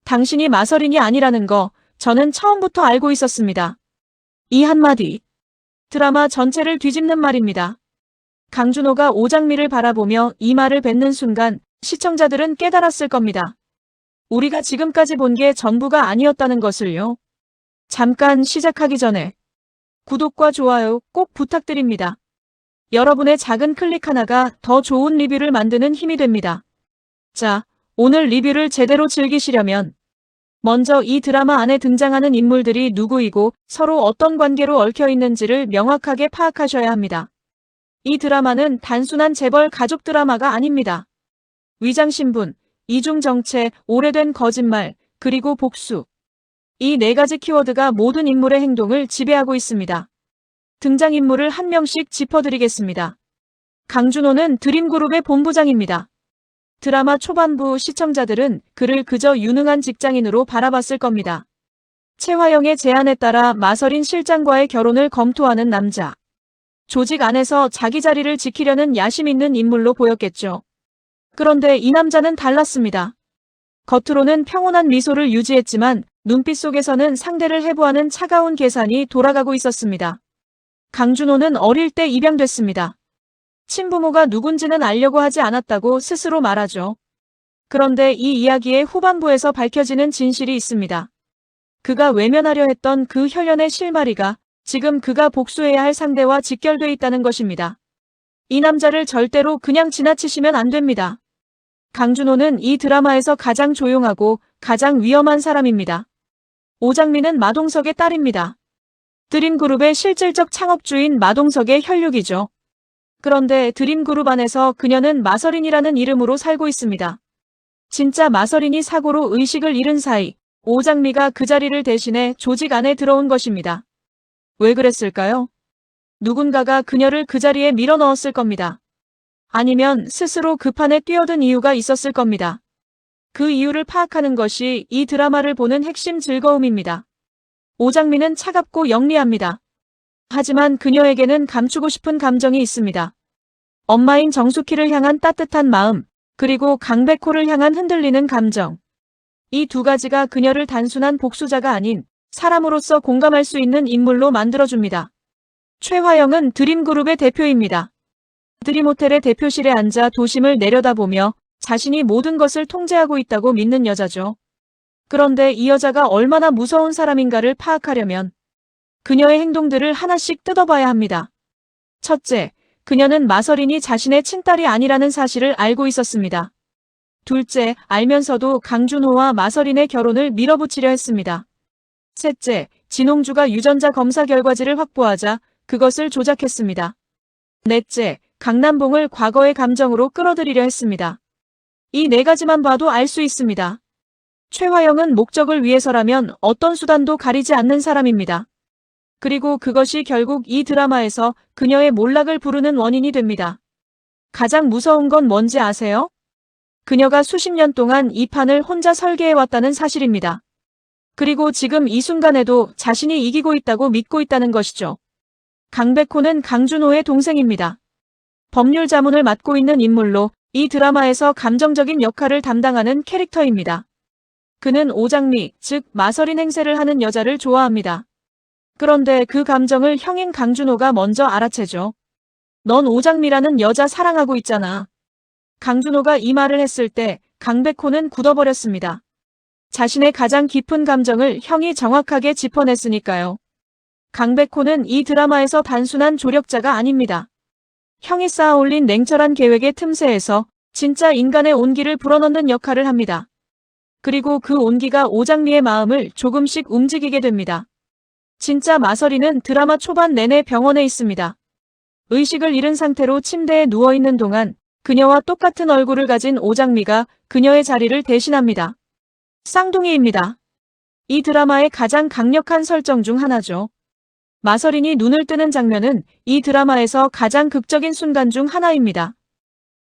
당신이 마서린이 아니라는 거 저는 처음부터 알고 있었습니다. 이 한마디. 드라마 전체를 뒤집는 말입니다. 강준호가 오장미를 바라보며 이 말을 뱉는 순간 시청자들은 깨달았을 겁니다. 우리가 지금까지 본 게 전부가 아니었다는 것을요. 잠깐 시작하기 전에 구독과 좋아요 꼭 부탁드립니다. 여러분의 작은 클릭 하나가 더 좋은 리뷰를 만드는 힘이 됩니다. 자, 오늘 리뷰를 제대로 즐기시려면 먼저 이 드라마 안에 등장하는 인물들이 누구이고 서로 어떤 관계로 얽혀 있는지를 명확하게 파악하셔야 합니다. 이 드라마는 단순한 재벌 가족 드라마가 아닙니다. 위장신분, 이중정체, 오래된 거짓말, 그리고 복수. 이 네 가지 키워드가 모든 인물의 행동을 지배하고 있습니다. 등장인물을 한 명씩 짚어드리겠습니다. 강준호는 드림그룹의 본부장입니다. 드라마 초반부 시청자들은 그를 그저 유능한 직장인으로 바라봤을 겁니다. 최화영의 제안에 따라 마서린 실장과의 결혼을 검토하는 남자. 조직 안에서 자기 자리를 지키려는 야심 있는 인물로 보였겠죠. 그런데 이 남자는 달랐습니다. 겉으로는 평온한 미소를 유지했지만 눈빛 속에서는 상대를 해부하는 차가운 계산이 돌아가고 있었습니다. 강준호는 어릴 때 입양됐습니다. 친부모가 누군지는 알려고 하지 않았다고 스스로 말하죠. 그런데 이 이야기의 후반부에서 밝혀지는 진실이 있습니다. 그가 외면하려 했던 그 혈연의 실마리가 지금 그가 복수해야 할 상대와 직결돼 있다는 것입니다. 이 남자를 절대로 그냥 지나치시면 안 됩니다. 강준호는 이 드라마에서 가장 조용하고 가장 위험한 사람입니다. 오장미는 마동석의 딸입니다. 드림그룹의 실질적 창업주인 마동석의 혈육이죠. 그런데 드림그룹 안에서 그녀는 마서린이라는 이름으로 살고 있습니다. 진짜 마서린이 사고로 의식을 잃은 사이 오장미가 그 자리를 대신해 조직 안에 들어온 것입니다. 왜 그랬을까요? 누군가가 그녀를 그 자리에 밀어넣었을 겁니다. 아니면 스스로 그 판에 뛰어든 이유가 있었을 겁니다. 그 이유를 파악하는 것이 이 드라마를 보는 핵심 즐거움입니다. 오장미는 차갑고 영리합니다. 하지만 그녀에게는 감추고 싶은 감정이 있습니다. 엄마인 정숙희를 향한 따뜻한 마음, 그리고 강백호를 향한 흔들리는 감정. 이 두 가지가 그녀를 단순한 복수자가 아닌 사람으로서 공감할 수 있는 인물로 만들어줍니다. 최화영은 드림그룹의 대표입니다. 드림호텔의 대표실에 앉아 도심을 내려다보며 자신이 모든 것을 통제하고 있다고 믿는 여자죠. 그런데 이 여자가 얼마나 무서운 사람인가를 파악하려면 그녀의 행동들을 하나씩 뜯어봐야 합니다. 첫째, 그녀는 마서린이 자신의 친딸이 아니라는 사실을 알고 있었습니다. 둘째, 알면서도 강준호와 마서린의 결혼을 밀어붙이려 했습니다. 셋째, 진홍주가 유전자 검사 결과지를 확보하자 그것을 조작했습니다. 넷째, 강남봉을 과거의 감정으로 끌어들이려 했습니다. 이 네 가지만 봐도 알 수 있습니다. 최화영은 목적을 위해서라면 어떤 수단도 가리지 않는 사람입니다. 그리고 그것이 결국 이 드라마에서 그녀의 몰락을 부르는 원인이 됩니다. 가장 무서운 건 뭔지 아세요? 그녀가 수십 년 동안 이 판을 혼자 설계해왔다는 사실입니다. 그리고 지금 이 순간에도 자신이 이기고 있다고 믿고 있다는 것이죠. 강백호는 강준호의 동생입니다. 법률 자문을 맡고 있는 인물로 이 드라마에서 감정적인 역할을 담당하는 캐릭터입니다. 그는 오장미, 즉 마서린 행세를 하는 여자를 좋아합니다. 그런데 그 감정을 형인 강준호가 먼저 알아채죠. 넌 오장미라는 여자 사랑하고 있잖아. 강준호가 이 말을 했을 때 강백호는 굳어버렸습니다. 자신의 가장 깊은 감정을 형이 정확하게 짚어냈으니까요. 강백호는 이 드라마에서 단순한 조력자가 아닙니다. 형이 쌓아올린 냉철한 계획의 틈새에서 진짜 인간의 온기를 불어넣는 역할을 합니다. 그리고 그 온기가 오장미의 마음을 조금씩 움직이게 됩니다. 진짜 마서린은 드라마 초반 내내 병원에 있습니다. 의식을 잃은 상태로 침대에 누워있는 동안 그녀와 똑같은 얼굴을 가진 오장미가 그녀의 자리를 대신합니다. 쌍둥이입니다. 이 드라마의 가장 강력한 설정 중 하나죠. 마서린이 눈을 뜨는 장면은 이 드라마에서 가장 극적인 순간 중 하나입니다.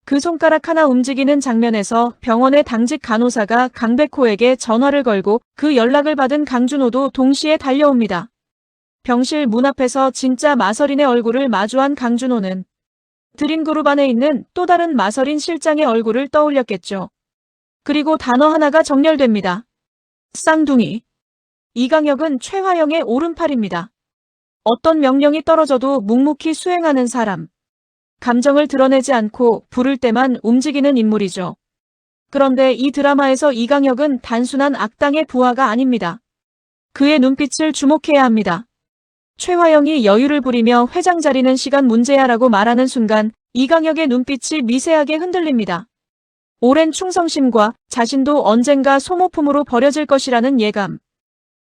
그 손가락 하나 움직이는 장면에서 병원의 당직 간호사가 강백호에게 전화를 걸고 그 연락을 받은 강준호도 동시에 달려옵니다. 병실 문 앞에서 진짜 마서린의 얼굴을 마주한 강준호는 드림그룹 안에 있는 또 다른 마서린 실장의 얼굴을 떠올렸겠죠. 그리고 단어 하나가 정렬됩니다. 쌍둥이. 이강혁은 최화영의 오른팔입니다. 어떤 명령이 떨어져도 묵묵히 수행하는 사람. 감정을 드러내지 않고 부를 때만 움직이는 인물이죠. 그런데 이 드라마에서 이강혁은 단순한 악당의 부하가 아닙니다. 그의 눈빛을 주목해야 합니다. 최화영이 여유를 부리며 회장 자리는 시간 문제야라고 말하는 순간 이강혁의 눈빛이 미세하게 흔들립니다. 오랜 충성심과 자신도 언젠가 소모품으로 버려질 것이라는 예감.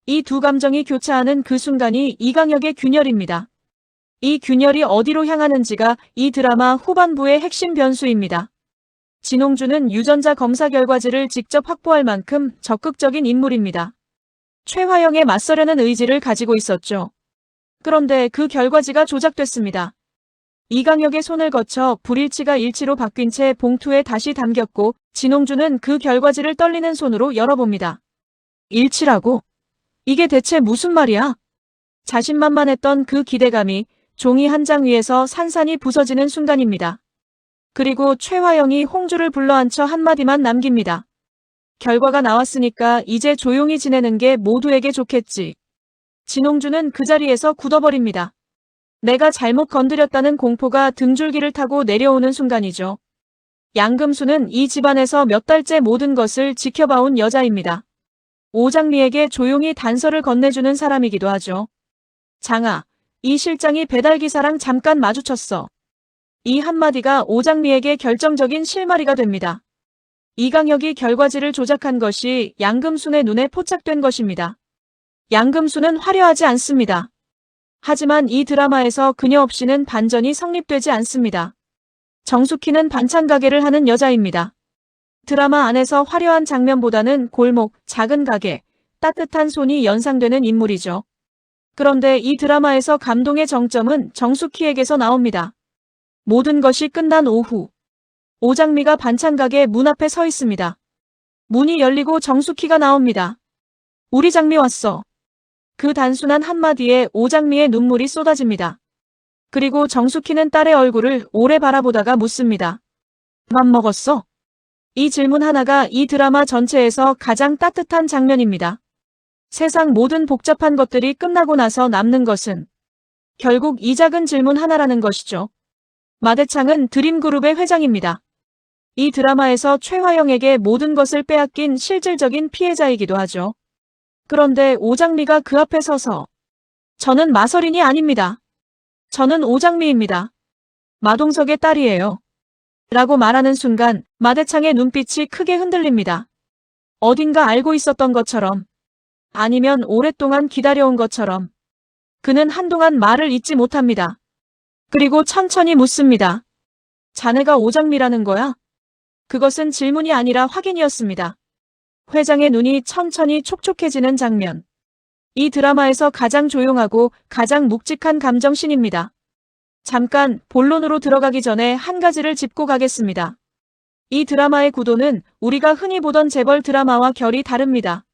이 두 감정이 교차하는 그 순간이 이강혁의 균열입니다. 이 균열이 어디로 향하는지가 이 드라마 후반부의 핵심 변수입니다. 진홍준은 유전자 검사 결과지를 직접 확보할 만큼 적극적인 인물입니다. 최화영에 맞서려는 의지를 가지고 있었죠. 그런데 그 결과지가 조작됐습니다. 이강혁의 손을 거쳐 불일치가 일치로 바뀐 채 봉투에 다시 담겼고 진홍준은 그 결과지를 떨리는 손으로 열어봅니다. 일치라고? 이게 대체 무슨 말이야? 자신만만했던 그 기대감이 종이 한 장 위에서 산산이 부서지는 순간입니다. 그리고 최화영이 홍주를 불러앉혀 한마디만 남깁니다. 결과가 나왔으니까 이제 조용히 지내는 게 모두에게 좋겠지. 진홍준은 그 자리에서 굳어버립니다. 내가 잘못 건드렸다는 공포가 등줄기를 타고 내려오는 순간이죠. 양금수는 이 집안에서 몇 달째 모든 것을 지켜봐온 여자입니다. 오장미에게 조용히 단서를 건네주는 사람이기도 하죠. 장아, 이 실장이 배달기사랑 잠깐 마주쳤어. 이 한마디가 오장미에게 결정적인 실마리가 됩니다. 이강혁이 결과지를 조작한 것이 양금순의 눈에 포착된 것입니다. 양금순은 화려하지 않습니다. 하지만 이 드라마에서 그녀 없이는 반전이 성립되지 않습니다. 정숙희는 반찬 가게를 하는 여자입니다. 드라마 안에서 화려한 장면보다는 골목, 작은 가게, 따뜻한 손이 연상되는 인물이죠. 그런데 이 드라마에서 감동의 정점은 정숙희에게서 나옵니다. 모든 것이 끝난 오후. 오장미가 반찬 가게 문 앞에 서 있습니다. 문이 열리고 정숙희가 나옵니다. 우리 장미 왔어. 그 단순한 한마디에 오장미의 눈물이 쏟아집니다. 그리고 정숙희는 딸의 얼굴을 오래 바라보다가 묻습니다. 맘 먹었어? 이 질문 하나가 이 드라마 전체에서 가장 따뜻한 장면입니다. 세상 모든 복잡한 것들이 끝나고 나서 남는 것은 결국 이 작은 질문 하나라는 것이죠. 마대창은 드림그룹의 회장입니다. 이 드라마에서 최화영에게 모든 것을 빼앗긴 실질적인 피해자이기도 하죠. 그런데 오장미가 그 앞에 서서 저는 마설인이 아닙니다. 저는 오장미입니다. 마동석의 딸이에요. 라고 말하는 순간 마대창의 눈빛이 크게 흔들립니다. 어딘가 알고 있었던 것처럼, 아니면 오랫동안 기다려온 것처럼. 그는 한동안 말을 잇지 못합니다. 그리고 천천히 묻습니다. 자네가 오장미라는 거야? 그것은 질문이 아니라 확인이었습니다. 회장의 눈이 천천히 촉촉해지는 장면. 이 드라마에서 가장 조용하고 가장 묵직한 감정씬입니다. 잠깐 본론으로 들어가기 전에 한 가지를 짚고 가겠습니다. 이 드라마의 구도는 우리가 흔히 보던 재벌 드라마와 결이 다릅니다.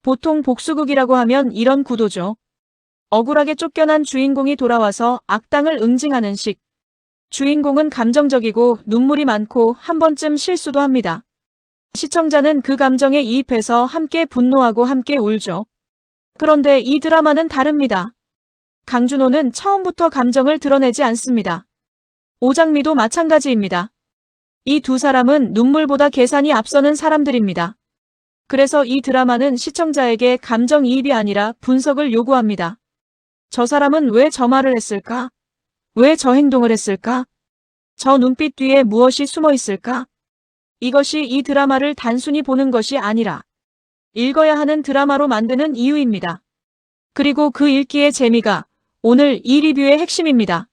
보통 복수극이라고 하면 이런 구도죠. 억울하게 쫓겨난 주인공이 돌아와서 악당을 응징하는 식. 주인공은 감정적이고 눈물이 많고 한 번쯤 실수도 합니다. 시청자는 그 감정에 이입해서 함께 분노하고 함께 울죠. 그런데 이 드라마는 다릅니다. 강준호는 처음부터 감정을 드러내지 않습니다. 오장미도 마찬가지입니다. 이 두 사람은 눈물보다 계산이 앞서는 사람들입니다. 그래서 이 드라마는 시청자에게 감정이입이 아니라 분석을 요구합니다. 저 사람은 왜 저 말을 했을까? 왜 저 행동을 했을까? 저 눈빛 뒤에 무엇이 숨어 있을까? 이것이 이 드라마를 단순히 보는 것이 아니라 읽어야 하는 드라마로 만드는 이유입니다. 그리고 그 읽기의 재미가 오늘 이 리뷰의 핵심입니다.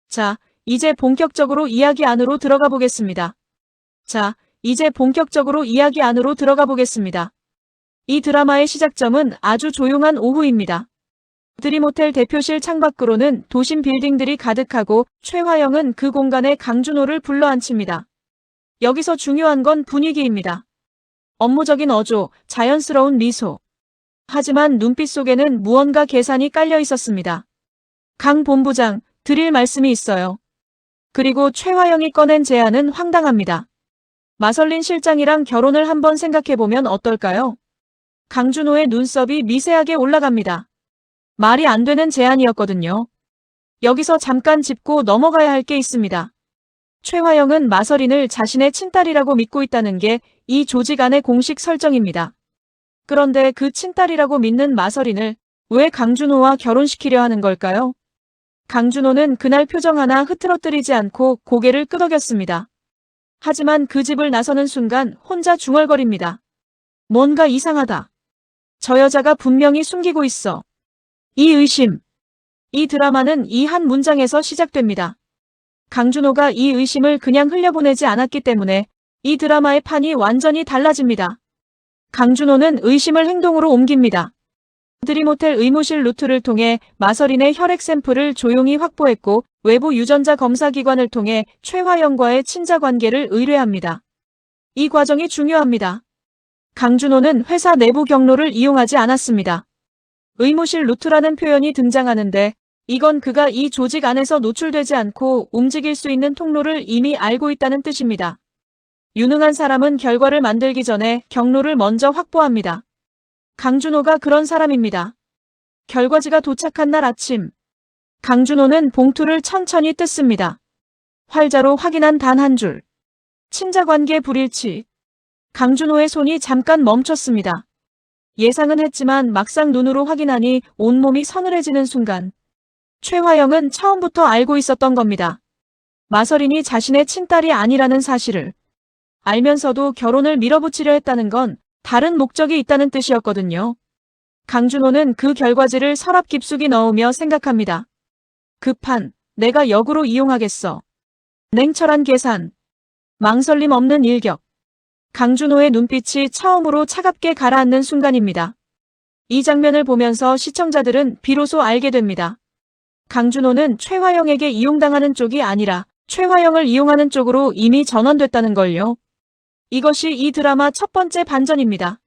자, 이제 본격적으로 이야기 안으로 들어가 보겠습니다. 이 드라마의 시작점은 아주 조용한 오후입니다. 드림호텔 대표실 창밖으로는 도심 빌딩들이 가득하고 최화영은 그 공간에 강준호를 불러앉힙니다. 여기서 중요한 건 분위기입니다. 업무적인 어조, 자연스러운 미소. 하지만 눈빛 속에는 무언가 계산이 깔려 있었습니다. 강 본부장, 드릴 말씀이 있어요. 그리고 최화영이 꺼낸 제안은 황당합니다. 마설린 실장이랑 결혼을 한번 생각해보면 어떨까요? 강준호의 눈썹이 미세하게 올라갑니다. 말이 안 되는 제안이었거든요. 여기서 잠깐 짚고 넘어가야 할 게 있습니다. 최화영은 마서린을 자신의 친딸이라고 믿고 있다는 게 이 조직 안의 공식 설정입니다. 그런데 그 친딸이라고 믿는 마서린을 왜 강준호와 결혼시키려 하는 걸까요? 강준호는 그날 표정 하나 흐트러뜨리지 않고 고개를 끄덕였습니다. 하지만 그 집을 나서는 순간 혼자 중얼거립니다. 뭔가 이상하다. 저 여자가 분명히 숨기고 있어. 이 의심. 이 드라마는 이 한 문장에서 시작됩니다. 강준호가 이 의심을 그냥 흘려보내지 않았기 때문에 이 드라마의 판이 완전히 달라집니다. 강준호는 의심을 행동으로 옮깁니다. 드림호텔 의무실 루트를 통해 마서린의 혈액 샘플을 조용히 확보했고 외부 유전자 검사기관을 통해 최화영과의 친자 관계를 의뢰합니다. 이 과정이 중요합니다. 강준호는 회사 내부 경로를 이용하지 않았습니다. 의무실 루트라는 표현이 등장하는데 이건 그가 이 조직 안에서 노출되지 않고 움직일 수 있는 통로를 이미 알고 있다는 뜻입니다. 유능한 사람은 결과를 만들기 전에 경로를 먼저 확보합니다. 강준호가 그런 사람입니다. 결과지가 도착한 날 아침, 강준호는 봉투를 천천히 뜯습니다. 활자로 확인한 단 한 줄. 친자관계 불일치. 강준호의 손이 잠깐 멈췄습니다. 예상은 했지만 막상 눈으로 확인하니 온몸이 서늘해지는 순간 최화영은 처음부터 알고 있었던 겁니다. 마서린이 자신의 친딸이 아니라는 사실을 알면서도 결혼을 밀어붙이려 했다는 건 다른 목적이 있다는 뜻이었거든요. 강준호는 그 결과지를 서랍 깊숙이 넣으며 생각합니다. 그 판, 내가 역으로 이용하겠어. 냉철한 계산. 망설임 없는 일격. 강준호의 눈빛이 처음으로 차갑게 가라앉는 순간입니다. 이 장면을 보면서 시청자들은 비로소 알게 됩니다. 강준호는 최화영에게 이용당하는 쪽이 아니라 최화영을 이용하는 쪽으로 이미 전환됐다는 걸요. 이것이 이 드라마 첫 번째 반전입니다.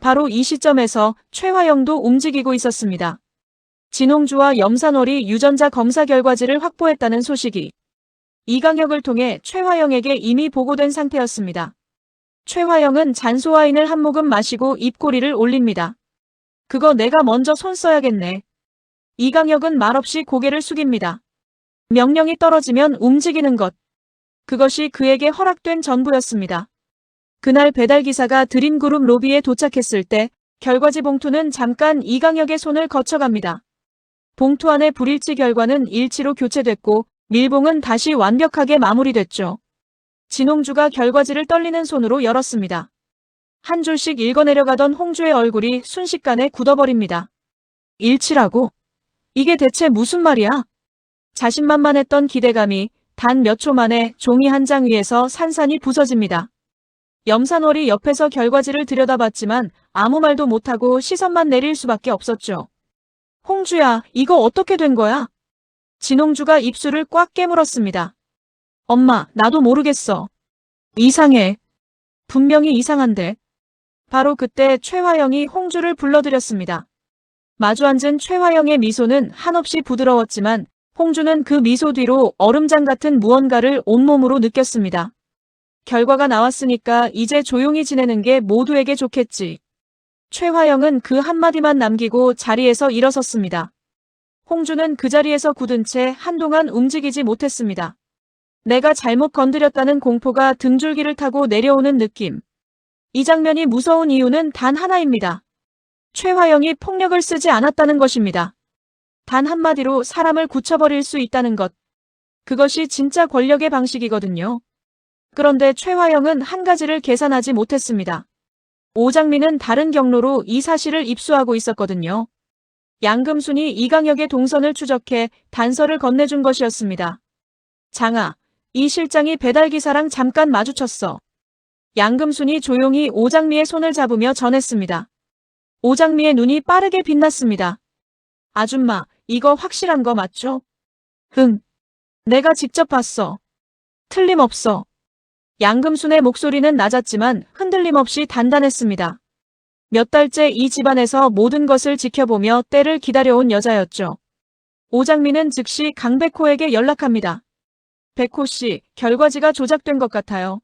바로 이 시점에서 최화영도 움직이고 있었습니다. 진홍주와 염산월이 유전자 검사 결과지를 확보했다는 소식이 이강혁을 통해 최화영에게 이미 보고된 상태였습니다. 최화영은 잔소와인을 한 모금 마시고 입꼬리를 올립니다. 그거 내가 먼저 손 써야겠네. 이강혁은 말없이 고개를 숙입니다. 명령이 떨어지면 움직이는 것. 그것이 그에게 허락된 전부였습니다. 그날 배달기사가 드림그룹 로비에 도착했을 때 결과지 봉투는 잠깐 이강혁의 손을 거쳐갑니다. 봉투 안의 불일치 결과는 일치로 교체됐고 밀봉은 다시 완벽하게 마무리됐죠. 진홍주가 결과지를 떨리는 손으로 열었습니다. 한 줄씩 읽어내려가던 홍주의 얼굴이 순식간에 굳어버립니다. 일치라고? 이게 대체 무슨 말이야? 자신만만했던 기대감이 단 몇 초 만에 종이 한 장 위에서 산산이 부서집니다. 염산월이 옆에서 결과지를 들여다봤지만 아무 말도 못하고 시선만 내릴 수밖에 없었죠. 홍주야, 이거 어떻게 된 거야? 진홍주가 입술을 꽉 깨물었습니다. 엄마, 나도 모르겠어. 이상해. 분명히 이상한데. 바로 그때 최화영이 홍주를 불러들였습니다. 마주 앉은 최화영의 미소는 한없이 부드러웠지만 홍주는 그 미소 뒤로 얼음장 같은 무언가를 온몸으로 느꼈습니다. 결과가 나왔으니까 이제 조용히 지내는 게 모두에게 좋겠지. 최화영은 그 한마디만 남기고 자리에서 일어섰습니다. 홍주는 그 자리에서 굳은 채 한동안 움직이지 못했습니다. 내가 잘못 건드렸다는 공포가 등줄기를 타고 내려오는 느낌. 이 장면이 무서운 이유는 단 하나입니다. 최화영이 폭력을 쓰지 않았다는 것입니다. 단 한마디로 사람을 굳혀버릴 수 있다는 것. 그것이 진짜 권력의 방식이거든요. 그런데 최화영은 한 가지를 계산하지 못했습니다. 오장민은 다른 경로로 이 사실을 입수하고 있었거든요. 양금순이 이강혁의 동선을 추적해 단서를 건네준 것이었습니다. 장아, 이 실장이 배달기사랑 잠깐 마주쳤어. 양금순이 조용히 오장미의 손을 잡으며 전했습니다. 오장미의 눈이 빠르게 빛났습니다. 아줌마, 이거 확실한 거 맞죠? 응. 내가 직접 봤어. 틀림없어. 양금순의 목소리는 낮았지만 흔들림 없이 단단했습니다. 몇 달째 이 집안에서 모든 것을 지켜보며 때를 기다려온 여자였죠. 오장민은 즉시 강백호에게 연락합니다. 백호 씨, 결과지가 조작된 것 같아요.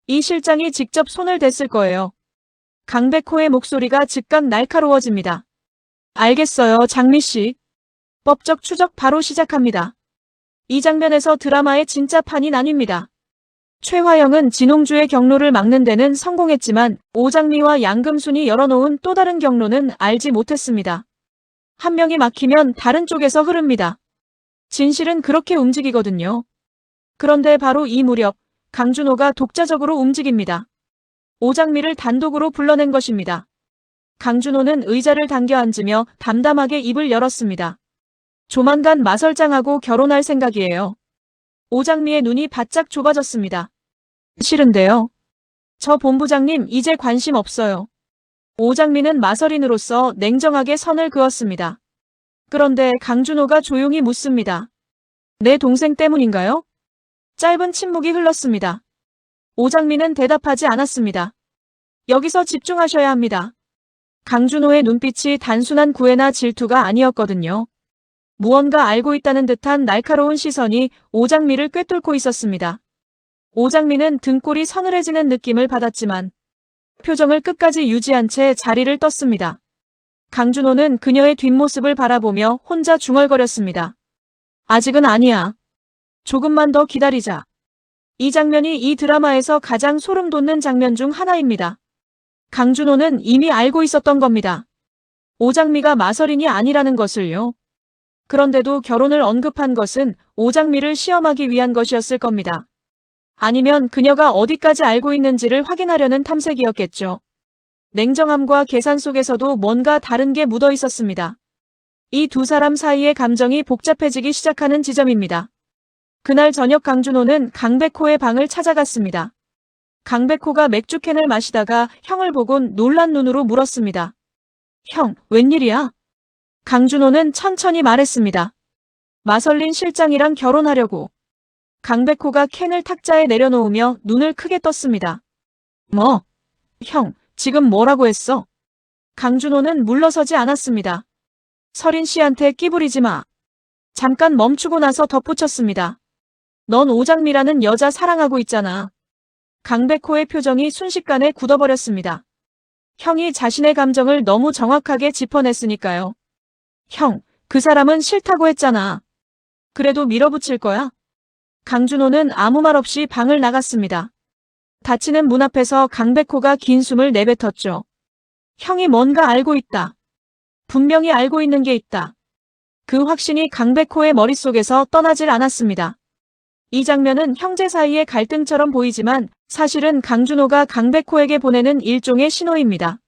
이 실장이 직접 손을 댔을 거예요. 강백호의 목소리가 즉각 날카로워집니다. 알겠어요, 장미씨. 법적 추적 바로 시작합니다. 이 장면에서 드라마의 진짜 판이 나뉩니다. 최화영은 진홍주의 경로를 막는 데는 성공했지만 오장미와 양금순이 열어놓은 또 다른 경로는 알지 못했습니다. 한 명이 막히면 다른 쪽에서 흐릅니다. 진실은 그렇게 움직이거든요. 그런데 바로 이 무렵 강준호가 독자적으로 움직입니다. 오장미를 단독으로 불러낸 것입니다. 강준호는 의자를 당겨 앉으며 담담하게 입을 열었습니다. 조만간 마설장하고 결혼할 생각이에요. 오장미의 눈이 바짝 좁아졌습니다. 싫은데요. 저 본부장님 이제 관심 없어요. 오장미는 마설인으로서 냉정하게 선을 그었습니다. 그런데 강준호가 조용히 묻습니다. 내 동생 때문인가요? 짧은 침묵이 흘렀습니다. 오장미는 대답하지 않았습니다. 여기서 집중하셔야 합니다. 강준호의 눈빛이 단순한 구애나 질투가 아니었거든요. 무언가 알고 있다는 듯한 날카로운 시선이 오장미를 꿰뚫고 있었습니다. 오장미는 등골이 서늘해지는 느낌을 받았지만 표정을 끝까지 유지한 채 자리를 떴습니다. 강준호는 그녀의 뒷모습을 바라보며 혼자 중얼거렸습니다. 아직은 아니야. 조금만 더 기다리자. 이 장면이 이 드라마에서 가장 소름 돋는 장면 중 하나입니다. 강준호는 이미 알고 있었던 겁니다. 오장미가 마설인이 아니라는 것을요. 그런데도 결혼을 언급한 것은 오장미를 시험하기 위한 것이었을 겁니다. 아니면 그녀가 어디까지 알고 있는지를 확인하려는 탐색이었겠죠. 냉정함과 계산 속에서도 뭔가 다른 게 묻어 있었습니다. 이 두 사람 사이의 감정이 복잡해지기 시작하는 지점입니다. 그날 저녁 강준호는 강백호의 방을 찾아갔습니다. 강백호가 맥주캔을 마시다가 형을 보곤 놀란 눈으로 물었습니다. 형, 웬일이야? 강준호는 천천히 말했습니다. 마설린 실장이랑 결혼하려고. 강백호가 캔을 탁자에 내려놓으며 눈을 크게 떴습니다. 뭐? 형, 지금 뭐라고 했어? 강준호는 물러서지 않았습니다. 설인 씨한테 끼부리지 마. 잠깐 멈추고 나서 덧붙였습니다. 넌 오장미라는 여자 사랑하고 있잖아. 강백호의 표정이 순식간에 굳어버렸습니다. 형이 자신의 감정을 너무 정확하게 짚어냈으니까요. 형, 그 사람은 싫다고 했잖아. 그래도 밀어붙일 거야? 강준호는 아무 말 없이 방을 나갔습니다. 닫히는 문 앞에서 강백호가 긴 숨을 내뱉었죠. 형이 뭔가 알고 있다. 분명히 알고 있는 게 있다. 그 확신이 강백호의 머릿속에서 떠나질 않았습니다. 이 장면은 형제 사이의 갈등처럼 보이지만 사실은 강준호가 강백호에게 보내는 일종의 신호입니다.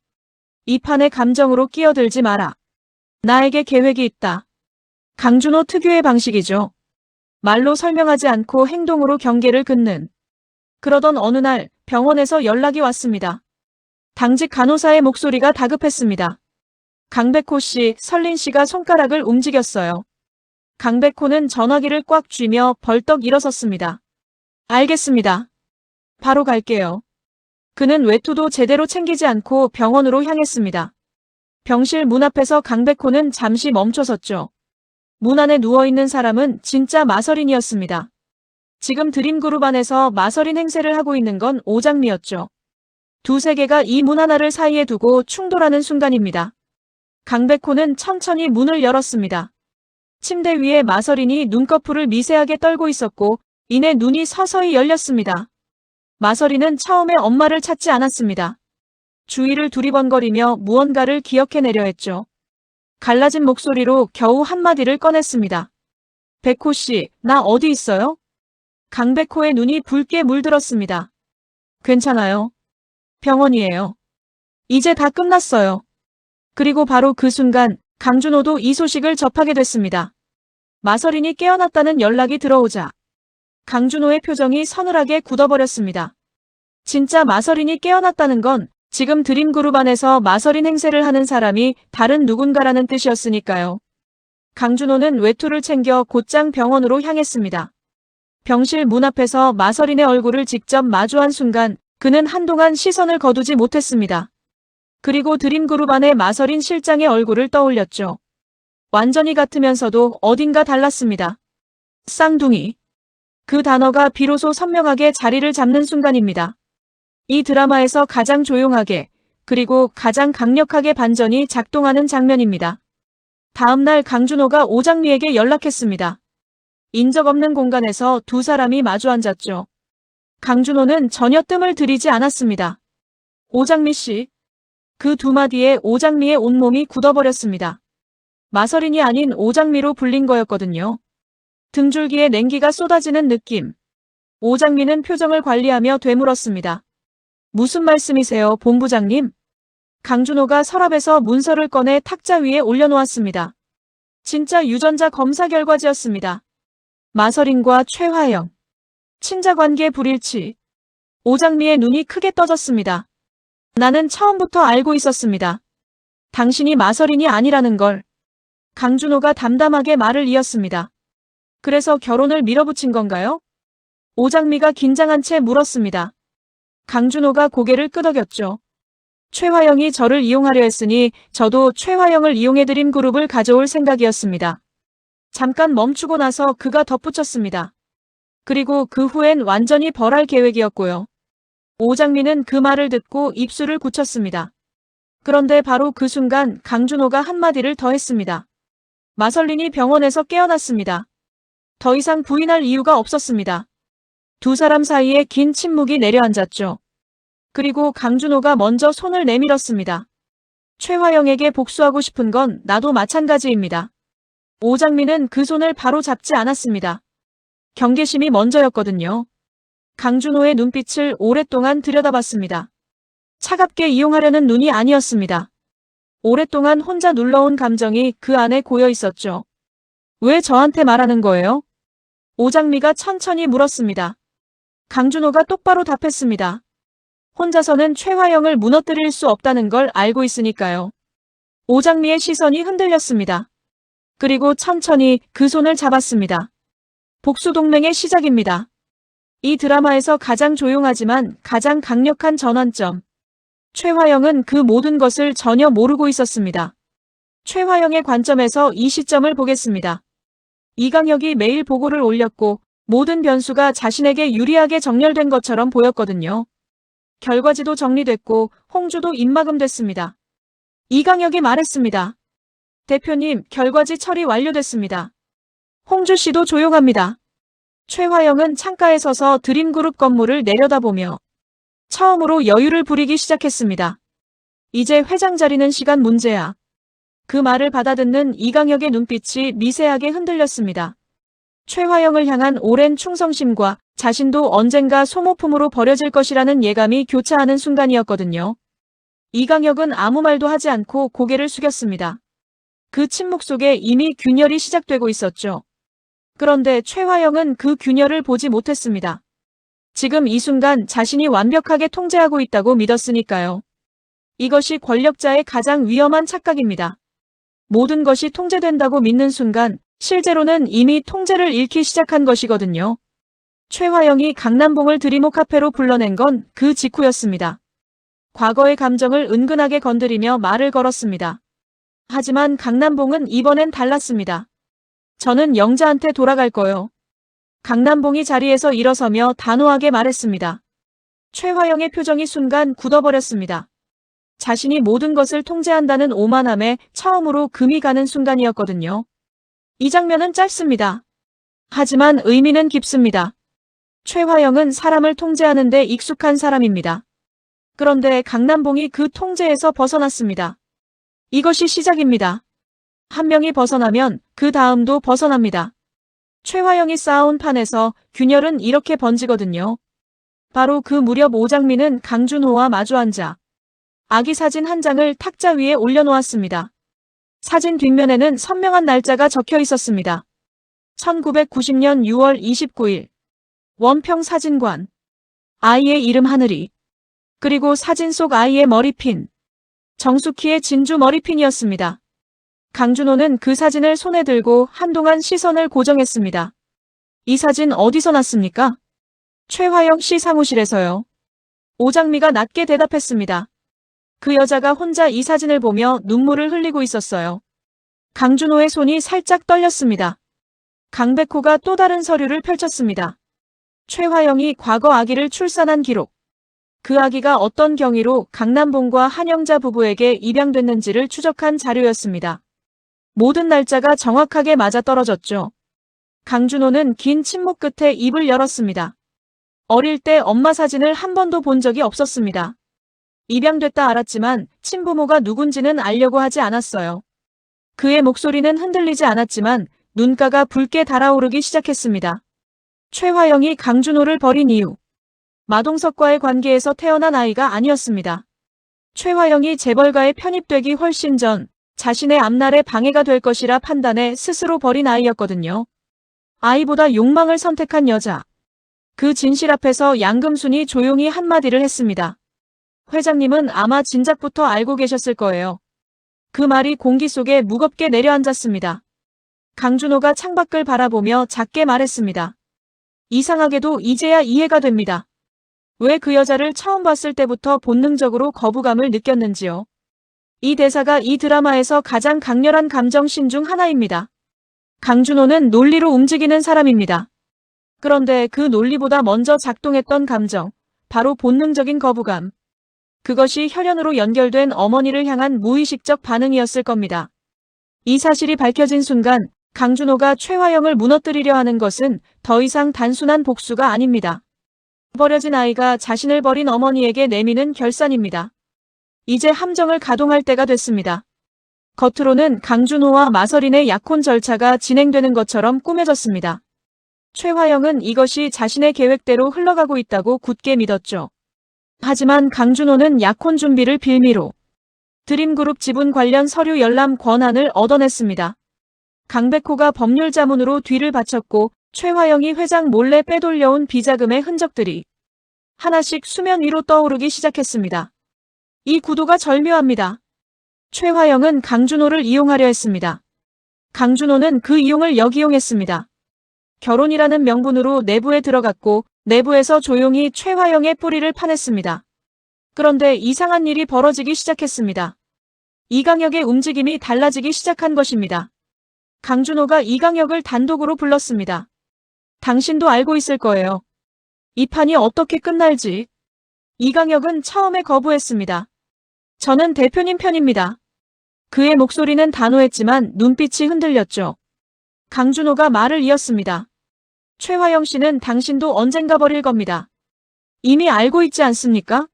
이 판의 감정으로 끼어들지 마라. 나에게 계획이 있다. 강준호 특유의 방식이죠. 말로 설명하지 않고 행동으로 경계를 긋는. 그러던 어느 날 병원에서 연락이 왔습니다. 당직 간호사의 목소리가 다급했습니다. 강백호 씨, 설린 씨가 손가락을 움직였어요. 강백호는 전화기를 꽉 쥐며 벌떡 일어섰습니다. 알겠습니다. 바로 갈게요. 그는 외투도 제대로 챙기지 않고 병원으로 향했습니다. 병실 문 앞에서 강백호는 잠시 멈춰섰죠. 문 안에 누워있는 사람은 진짜 마설인이었습니다. 지금 드림그룹 안에서 마설인 행세를 하고 있는 건 오장미였죠. 두 세계가 이 문 하나를 사이에 두고 충돌하는 순간입니다. 강백호는 천천히 문을 열었습니다. 침대 위에 마설인이 눈꺼풀을 미세하게 떨고 있었고 이내 눈이 서서히 열렸습니다. 마설인은 처음에 엄마를 찾지 않았습니다. 주위를 두리번거리며 무언가를 기억해내려 했죠. 갈라진 목소리로 겨우 한마디를 꺼냈습니다. 백호 씨, 나 어디 있어요? 강백호의 눈이 붉게 물들었습니다. 괜찮아요. 병원이에요. 이제 다 끝났어요. 그리고 바로 그 순간 강준호도 이 소식을 접하게 됐습니다. 마설인이 깨어났다는 연락이 들어오자 강준호의 표정이 서늘하게 굳어버렸습니다. 진짜 마설인이 깨어났다는 건 지금 드림그룹 안에서 마설인 행세를 하는 사람이 다른 누군가라는 뜻이었으니까요. 강준호는 외투를 챙겨 곧장 병원으로 향했습니다. 병실 문 앞에서 마설인의 얼굴을 직접 마주한 순간 그는 한동안 시선을 거두지 못했습니다. 그리고 드림그룹 안의 마설인 실장의 얼굴을 떠올렸죠. 완전히 같으면서도 어딘가 달랐습니다. 쌍둥이. 그 단어가 비로소 선명하게 자리를 잡는 순간입니다. 이 드라마에서 가장 조용하게 그리고 가장 강력하게 반전이 작동하는 장면입니다. 다음날 강준호가 오장미에게 연락했습니다. 인적 없는 공간에서 두 사람이 마주 앉았죠. 강준호는 전혀 뜸을 들이지 않았습니다. 오장미 씨. 그 두 마디에 오장미의 온몸이 굳어버렸습니다. 마서린이 아닌 오장미로 불린 거였거든요. 등줄기에 냉기가 쏟아지는 느낌. 오장미는 표정을 관리하며 되물었습니다. 무슨 말씀이세요, 본부장님? 강준호가 서랍에서 문서를 꺼내 탁자 위에 올려놓았습니다. 진짜 유전자 검사 결과지였습니다. 마서린과 최화영. 친자관계 불일치. 오장미의 눈이 크게 떠졌습니다. 나는 처음부터 알고 있었습니다. 당신이 마서린이 아니라는 걸. 강준호가 담담하게 말을 이었습니다. 그래서 결혼을 밀어붙인 건가요? 오장미가 긴장한 채 물었습니다. 강준호가 고개를 끄덕였죠. 최화영이 저를 이용하려 했으니 저도 최화영을 이용해 드림 그룹을 가져올 생각이었습니다. 잠깐 멈추고 나서 그가 덧붙였습니다. 그리고 그 후엔 완전히 벌할 계획이었고요. 오장미는 그 말을 듣고 입술을 굳혔습니다. 그런데 바로 그 순간 강준호가 한마디를 더 했습니다. 마설린이 병원에서 깨어났습니다. 더 이상 부인할 이유가 없었습니다. 두 사람 사이에 긴 침묵이 내려앉았죠. 그리고 강준호가 먼저 손을 내밀었습니다. 최화영에게 복수하고 싶은 건 나도 마찬가지입니다. 오장미는 그 손을 바로 잡지 않았습니다. 경계심이 먼저였거든요. 강준호의 눈빛을 오랫동안 들여다봤습니다. 차갑게 이용하려는 눈이 아니었습니다. 오랫동안 혼자 눌러온 감정이 그 안에 고여 있었죠. 왜 저한테 말하는 거예요? 오장미가 천천히 물었습니다. 강준호가 똑바로 답했습니다. 혼자서는 최화영을 무너뜨릴 수 없다는 걸 알고 있으니까요. 오장미의 시선이 흔들렸습니다. 그리고 천천히 그 손을 잡았습니다. 복수동맹의 시작입니다. 이 드라마에서 가장 조용하지만 가장 강력한 전환점. 최화영은 그 모든 것을 전혀 모르고 있었습니다. 최화영의 관점에서 이 시점을 보겠습니다. 이강혁이 매일 보고를 올렸고 모든 변수가 자신에게 유리하게 정렬된 것처럼 보였거든요. 결과지도 정리됐고 홍주도 입막음됐습니다. 이강혁이 말했습니다. 대표님, 결과지 처리 완료됐습니다. 홍주 씨도 조용합니다. 최화영은 창가에 서서 드림그룹 건물을 내려다보며 처음으로 여유를 부리기 시작했습니다. 이제 회장 자리는 시간 문제야. 그 말을 받아듣는 이강혁의 눈빛이 미세하게 흔들렸습니다. 최화영을 향한 오랜 충성심과 자신도 언젠가 소모품으로 버려질 것이라는 예감이 교차하는 순간이었거든요. 이강혁은 아무 말도 하지 않고 고개를 숙였습니다. 그 침묵 속에 이미 균열이 시작되고 있었죠. 그런데 최화영은 그 균열을 보지 못했습니다. 지금 이 순간 자신이 완벽하게 통제하고 있다고 믿었으니까요. 이것이 권력자의 가장 위험한 착각입니다. 모든 것이 통제된다고 믿는 순간 실제로는 이미 통제를 잃기 시작한 것이거든요. 최화영이 강남봉을 드리모 카페로 불러낸 건 그 직후였습니다. 과거의 감정을 은근하게 건드리며 말을 걸었습니다. 하지만 강남봉은 이번엔 달랐습니다. 저는 영자한테 돌아갈 거요. 강남봉이 자리에서 일어서며 단호하게 말했습니다. 최화영의 표정이 순간 굳어버렸습니다. 자신이 모든 것을 통제한다는 오만함에 처음으로 금이 가는 순간이었거든요. 이 장면은 짧습니다. 하지만 의미는 깊습니다. 최화영은 사람을 통제하는 데 익숙한 사람입니다. 그런데 강남봉이 그 통제에서 벗어났습니다. 이것이 시작입니다. 한 명이 벗어나면 그 다음도 벗어납니다. 최화영이 쌓아온 판에서 균열은 이렇게 번지거든요. 바로 그 무렵 오장미는 강준호와 마주 앉아 아기 사진 한 장을 탁자 위에 올려놓았습니다. 사진 뒷면에는 선명한 날짜가 적혀 있었습니다. 1990년 6월 29일. 원평 사진관. 아이의 이름 하늘이. 그리고 사진 속 아이의 머리핀. 정숙희의 진주 머리핀이었습니다. 강준호는 그 사진을 손에 들고 한동안 시선을 고정했습니다. 이 사진 어디서 났습니까? 최화영 씨 사무실에서요. 오장미가 낮게 대답했습니다. 그 여자가 혼자 이 사진을 보며 눈물을 흘리고 있었어요. 강준호의 손이 살짝 떨렸습니다. 강백호가 또 다른 서류를 펼쳤습니다. 최화영이 과거 아기를 출산한 기록. 그 아기가 어떤 경위로 강남봉과 한영자 부부에게 입양됐는지를 추적한 자료였습니다. 모든 날짜가 정확하게 맞아떨어졌죠. 강준호는 긴 침묵 끝에 입을 열었습니다. 어릴 때 엄마 사진을 한 번도 본 적이 없었습니다. 입양됐다 알았지만 친부모가 누군지는 알려고 하지 않았어요. 그의 목소리는 흔들리지 않았지만 눈가가 붉게 달아오르기 시작했습니다. 최화영이 강준호를 버린 이유. 마동석과의 관계에서 태어난 아이가 아니었습니다. 최화영이 재벌가에 편입되기 훨씬 전 자신의 앞날에 방해가 될 것이라 판단해 스스로 버린 아이였거든요. 아이보다 욕망을 선택한 여자. 그 진실 앞에서 양금순이 조용히 한마디를 했습니다. 회장님은 아마 진작부터 알고 계셨을 거예요. 그 말이 공기 속에 무겁게 내려앉았습니다. 강준호가 창밖을 바라보며 작게 말했습니다. 이상하게도 이제야 이해가 됩니다. 왜 그 여자를 처음 봤을 때부터 본능적으로 거부감을 느꼈는지요. 이 대사가 이 드라마에서 가장 강렬한 감정신 중 하나입니다. 강준호는 논리로 움직이는 사람입니다. 그런데 그 논리보다 먼저 작동했던 감정, 바로 본능적인 거부감. 그것이 혈연으로 연결된 어머니를 향한 무의식적 반응이었을 겁니다. 이 사실이 밝혀진 순간 강준호가 최화영을 무너뜨리려 하는 것은 더 이상 단순한 복수가 아닙니다. 버려진 아이가 자신을 버린 어머니에게 내미는 결산입니다. 이제 함정을 가동할 때가 됐습니다. 겉으로는 강준호와 마서린의 약혼 절차가 진행되는 것처럼 꾸며졌습니다. 최화영은 이것이 자신의 계획대로 흘러가고 있다고 굳게 믿었죠. 하지만 강준호는 약혼 준비를 빌미로 드림그룹 지분 관련 서류 열람 권한을 얻어냈습니다. 강백호가 법률 자문으로 뒤를 바쳤고 최화영이 회장 몰래 빼돌려온 비자금의 흔적들이 하나씩 수면 위로 떠오르기 시작했습니다. 이 구도가 절묘합니다. 최화영은 강준호를 이용하려 했습니다. 강준호는 그 이용을 역이용했습니다. 결혼이라는 명분으로 내부에 들어갔고 내부에서 조용히 최화영의 뿌리를 파냈습니다. 그런데 이상한 일이 벌어지기 시작했습니다. 이강혁의 움직임이 달라지기 시작한 것입니다. 강준호가 이강혁을 단독으로 불렀습니다. 당신도 알고 있을 거예요. 이 판이 어떻게 끝날지. 이강혁은 처음에 거부했습니다. 저는 대표님 편입니다. 그의 목소리는 단호했지만 눈빛이 흔들렸죠. 강준호가 말을 이었습니다. 최화영 씨는 당신도 언젠가 버릴 겁니다. 이미 알고 있지 않습니까?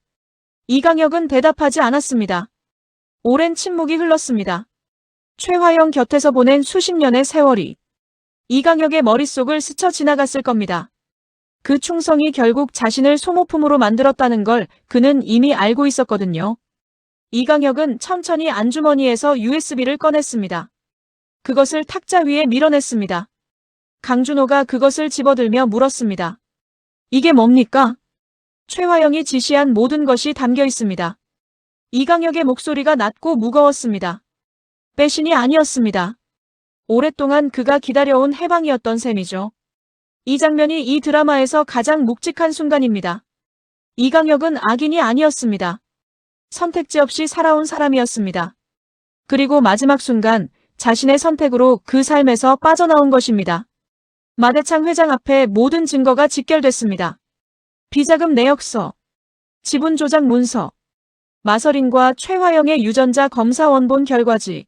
이강혁은 대답하지 않았습니다. 오랜 침묵이 흘렀습니다. 최화영 곁에서 보낸 수십 년의 세월이 이강혁의 머릿속을 스쳐 지나갔을 겁니다. 그 충성이 결국 자신을 소모품으로 만들었다는 걸 그는 이미 알고 있었거든요. 이강혁은 천천히 안주머니에서 USB를 꺼냈습니다. 그것을 탁자 위에 밀어냈습니다. 강준호가 그것을 집어들며 물었습니다. 이게 뭡니까? 최화영이 지시한 모든 것이 담겨 있습니다. 이강혁의 목소리가 낮고 무거웠습니다. 배신이 아니었습니다. 오랫동안 그가 기다려온 해방이었던 셈이죠. 이 장면이 이 드라마에서 가장 묵직한 순간입니다. 이강혁은 악인이 아니었습니다. 선택지 없이 살아온 사람이었습니다. 그리고 마지막 순간 자신의 선택으로 그 삶에서 빠져나온 것입니다. 마대창 회장 앞에 모든 증거가 직결됐습니다. 비자금 내역서, 지분 조작 문서, 마서린과 최화영의 유전자 검사 원본 결과지.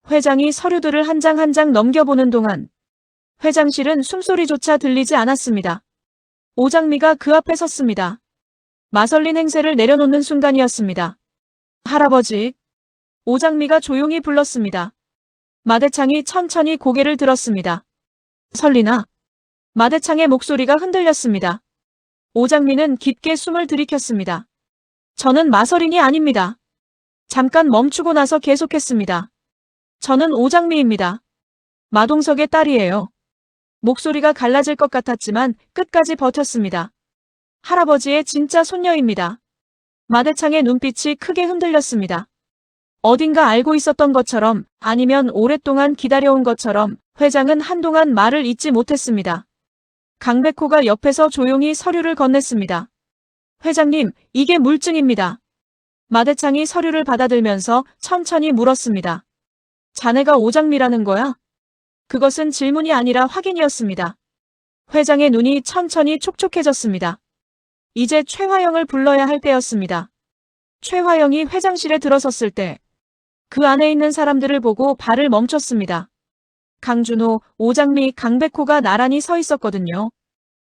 회장이 서류들을 한 장 한 장 넘겨보는 동안 회장실은 숨소리조차 들리지 않았습니다. 오장미가 그 앞에 섰습니다. 마설린 행세를 내려놓는 순간이었습니다. 할아버지. 오장미가 조용히 불렀습니다. 마대창이 천천히 고개를 들었습니다. 설리나. 마대창의 목소리가 흔들렸습니다. 오장미는 깊게 숨을 들이켰습니다. 저는 마설린이 아닙니다. 잠깐 멈추고 나서 계속했습니다. 저는 오장미입니다. 마동석의 딸이에요. 목소리가 갈라질 것 같았지만 끝까지 버텼습니다. 할아버지의 진짜 손녀입니다. 마대창의 눈빛이 크게 흔들렸습니다. 어딘가 알고 있었던 것처럼 아니면 오랫동안 기다려온 것처럼 회장은 한동안 말을 잇지 못했습니다. 강백호가 옆에서 조용히 서류를 건넸습니다. 회장님, 이게 물증입니다. 마대창이 서류를 받아들면서 천천히 물었습니다. 자네가 오장미라는 거야? 그것은 질문이 아니라 확인이었습니다. 회장의 눈이 천천히 촉촉해졌습니다. 이제 최화영을 불러야 할 때였습니다. 최화영이 회장실에 들어섰을 때 그 안에 있는 사람들을 보고 발을 멈췄습니다. 강준호, 오장미, 강백호가 나란히 서 있었거든요.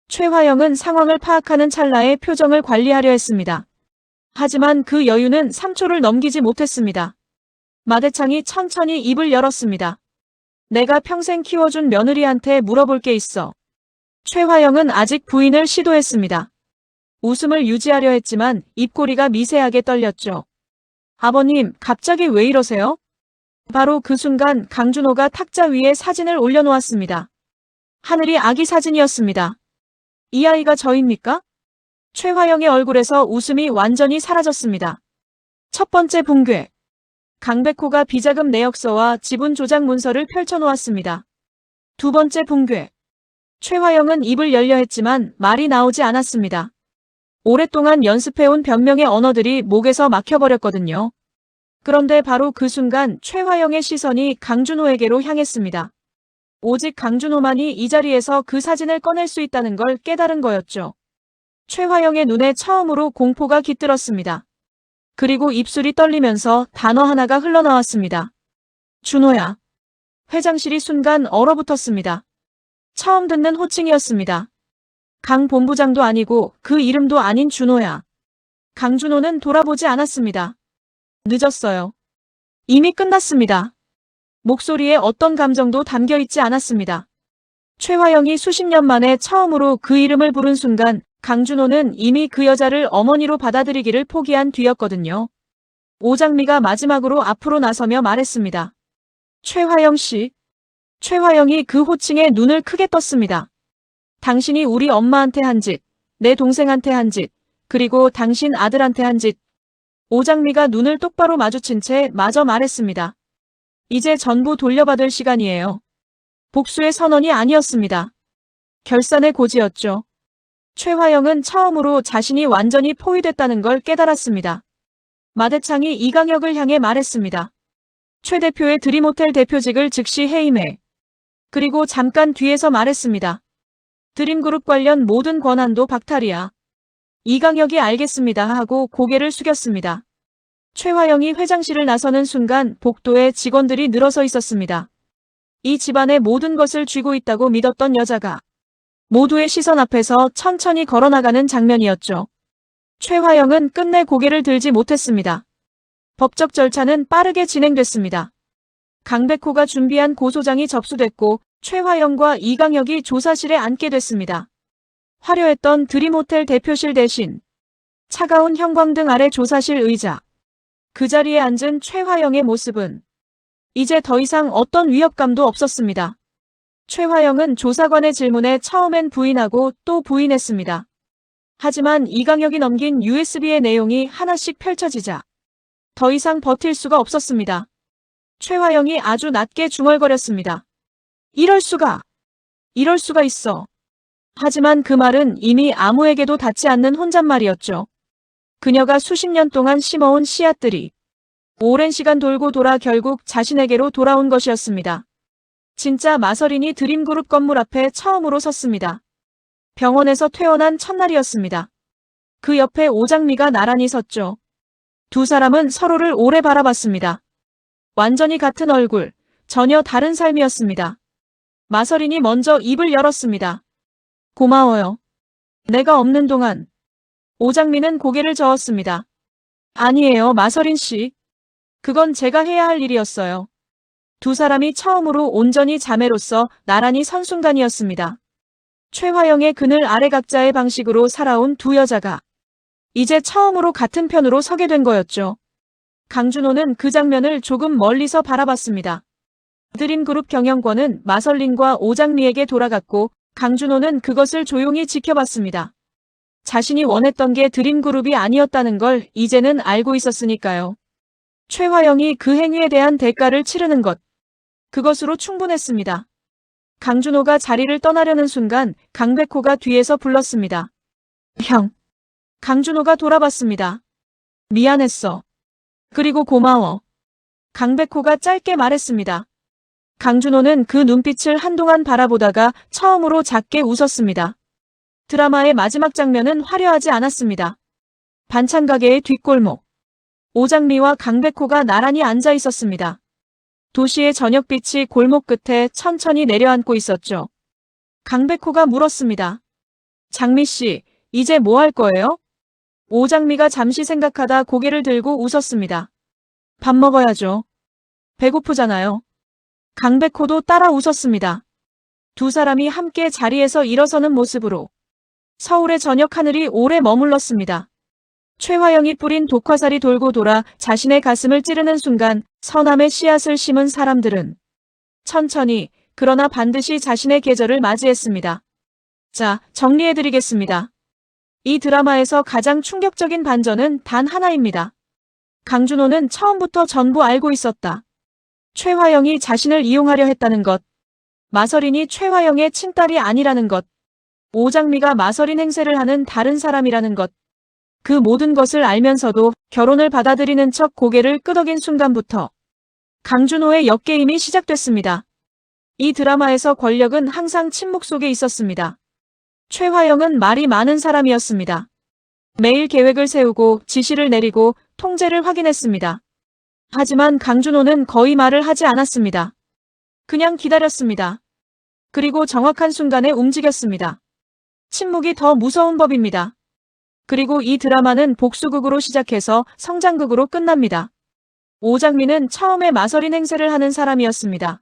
최화영은 상황을 파악하는 찰나에 표정을 관리하려 했습니다. 하지만 그 여유는 3초를 넘기지 못했습니다. 마대창이 천천히 입을 열었습니다. 내가 평생 키워준 며느리한테 물어볼 게 있어. 최화영은 아직 부인을 시도했습니다. 웃음을 유지하려 했지만 입꼬리가 미세하게 떨렸죠. 아버님, 갑자기 왜 이러세요? 바로 그 순간 강준호가 탁자 위에 사진을 올려놓았습니다. 하늘이 아기 사진이었습니다. 이 아이가 저입니까? 최화영의 얼굴에서 웃음이 완전히 사라졌습니다. 첫 번째 붕괴. 강백호가 비자금 내역서와 지분 조작 문서를 펼쳐놓았습니다. 두 번째 붕괴. 최화영은 입을 열려 했지만 말이 나오지 않았습니다. 오랫동안 연습해온 변명의 언어들이 목에서 막혀버렸거든요. 그런데 바로 그 순간 최화영의 시선이 강준호에게로 향했습니다. 오직 강준호만이 이 자리에서 그 사진을 꺼낼 수 있다는 걸 깨달은 거였죠. 최화영의 눈에 처음으로 공포가 깃들었습니다. 그리고 입술이 떨리면서 단어 하나가 흘러나왔습니다. 준호야. 회장실이 순간 얼어붙었습니다. 처음 듣는 호칭이었습니다. 강 본부장도 아니고 그 이름도 아닌 준호야. 강준호는 돌아보지 않았습니다. 늦었어요. 이미 끝났습니다. 목소리에 어떤 감정도 담겨있지 않았습니다. 최화영이 수십 년 만에 처음으로 그 이름을 부른 순간 강준호는 이미 그 여자를 어머니로 받아들이기를 포기한 뒤였거든요. 오장미가 마지막으로 앞으로 나서며 말했습니다. 최화영 씨. 최화영이 그 호칭에 눈을 크게 떴습니다. 당신이 우리 엄마한테 한 짓, 내 동생한테 한 짓, 그리고 당신 아들한테 한 짓. 오장미가 눈을 똑바로 마주친 채 마저 말했습니다. 이제 전부 돌려받을 시간이에요. 복수의 선언이 아니었습니다. 결산의 고지였죠. 최화영은 처음으로 자신이 완전히 포위됐다는 걸 깨달았습니다. 마대창이 이강혁을 향해 말했습니다. 최 대표의 드림호텔 대표직을 즉시 해임해. 그리고 잠깐 뒤에서 말했습니다. 드림그룹 관련 모든 권한도 박탈이야. 이강혁이 알겠습니다 하고 고개를 숙였습니다. 최화영이 회장실을 나서는 순간 복도에 직원들이 늘어서 있었습니다. 이 집안의 모든 것을 쥐고 있다고 믿었던 여자가 모두의 시선 앞에서 천천히 걸어나가는 장면이었죠. 최화영은 끝내 고개를 들지 못했습니다. 법적 절차는 빠르게 진행됐습니다. 강백호가 준비한 고소장이 접수됐고 최화영과 이강혁이 조사실에 앉게 됐습니다. 화려했던 드림호텔 대표실 대신 차가운 형광등 아래 조사실 의자. 그 자리에 앉은 최화영의 모습은 이제 더 이상 어떤 위협감도 없었습니다. 최화영은 조사관의 질문에 처음엔 부인하고 또 부인했습니다. 하지만 이강혁이 넘긴 USB의 내용이 하나씩 펼쳐지자 더 이상 버틸 수가 없었습니다. 최화영이 아주 낮게 중얼거렸습니다. 이럴 수가 있어. 하지만 그 말은 이미 아무에게도 닿지 않는 혼잣말이었죠. 그녀가 수십 년 동안 심어온 씨앗들이 오랜 시간 돌고 돌아 결국 자신에게로 돌아온 것이었습니다. 진짜 마서린이 드림그룹 건물 앞에 처음으로 섰습니다. 병원에서 퇴원한 첫날이었습니다. 그 옆에 오장미가 나란히 섰죠. 두 사람은 서로를 오래 바라봤습니다. 완전히 같은 얼굴, 전혀 다른 삶이었습니다. 마서린이 먼저 입을 열었습니다. 고마워요. 내가 없는 동안. 오장미는 고개를 저었습니다. 아니에요, 마서린 씨. 그건 제가 해야 할 일이었어요. 두 사람이 처음으로 온전히 자매로서 나란히 선 순간이었습니다. 최화영의 그늘 아래 각자의 방식으로 살아온 두 여자가 이제 처음으로 같은 편으로 서게 된 거였죠. 강준호는 그 장면을 조금 멀리서 바라봤습니다. 드림그룹 경영권은 마설린과 오장미에게 돌아갔고 강준호는 그것을 조용히 지켜봤습니다. 자신이 원했던 게 드림그룹이 아니었다는 걸 이제는 알고 있었으니까요. 최화영이 그 행위에 대한 대가를 치르는 것. 그것으로 충분했습니다. 강준호가 자리를 떠나려는 순간 강백호가 뒤에서 불렀습니다. 형. 강준호가 돌아봤습니다. 미안했어. 그리고 고마워. 강백호가 짧게 말했습니다. 강준호는 그 눈빛을 한동안 바라보다가 처음으로 작게 웃었습니다. 드라마의 마지막 장면은 화려하지 않았습니다. 반찬 가게의 뒷골목. 오장미와 강백호가 나란히 앉아 있었습니다. 도시의 저녁빛이 골목 끝에 천천히 내려앉고 있었죠. 강백호가 물었습니다. 장미 씨, 이제 뭐 할 거예요? 오장미가 잠시 생각하다 고개를 들고 웃었습니다. 밥 먹어야죠. 배고프잖아요. 강백호도 따라 웃었습니다. 두 사람이 함께 자리에서 일어서는 모습으로 서울의 저녁 하늘이 오래 머물렀습니다. 최화영이 뿌린 독화살이 돌고 돌아 자신의 가슴을 찌르는 순간 선함의 씨앗을 심은 사람들은 천천히 그러나 반드시 자신의 계절을 맞이했습니다. 자, 정리해드리겠습니다. 이 드라마에서 가장 충격적인 반전은 단 하나입니다. 강준호는 처음부터 전부 알고 있었다. 최화영이 자신을 이용하려 했다는 것. 마서린이 최화영의 친딸이 아니라는 것. 오장미가 마서린 행세를 하는 다른 사람이라는 것. 그 모든 것을 알면서도 결혼을 받아들이는 척 고개를 끄덕인 순간부터 강준호의 역게임이 시작됐습니다. 이 드라마에서 권력은 항상 침묵 속에 있었습니다. 최화영은 말이 많은 사람이었습니다. 매일 계획을 세우고 지시를 내리고 통제를 확인했습니다. 하지만 강준호는 거의 말을 하지 않았습니다. 그냥 기다렸습니다. 그리고 정확한 순간에 움직였습니다. 침묵이 더 무서운 법입니다. 그리고 이 드라마는 복수극으로 시작해서 성장극으로 끝납니다. 오장미는 처음에 마서린 행세를 하는 사람이었습니다.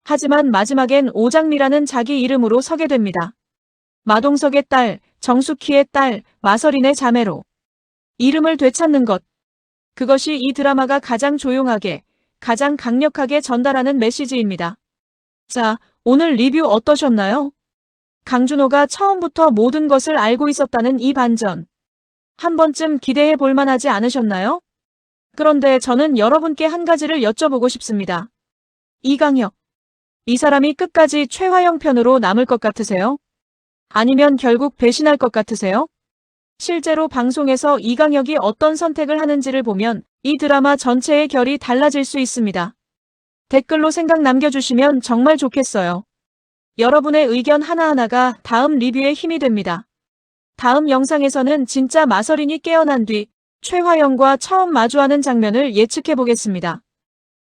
하지만 마지막엔 오장미라는 자기 이름으로 서게 됩니다. 마동석의 딸, 정숙희의 딸, 마서린의 자매로 이름을 되찾는 것. 그것이 이 드라마가 가장 조용하게, 가장 강력하게 전달하는 메시지입니다. 자, 오늘 리뷰 어떠셨나요? 강준호가 처음부터 모든 것을 알고 있었다는 이 반전. 한 번쯤 기대해 볼 만하지 않으셨나요? 그런데 저는 여러분께 한 가지를 여쭤보고 싶습니다. 이강혁. 이 사람이 끝까지 최화영 편으로 남을 것 같으세요? 아니면 결국 배신할 것 같으세요? 실제로 방송에서 이강혁이 어떤 선택을 하는지를 보면 이 드라마 전체의 결이 달라질 수 있습니다. 댓글로 생각 남겨주시면 정말 좋겠어요. 여러분의 의견 하나하나가 다음 리뷰에 힘이 됩니다. 다음 영상에서는 진짜 마서린이 깨어난 뒤 최화영과 처음 마주하는 장면을 예측해보겠습니다.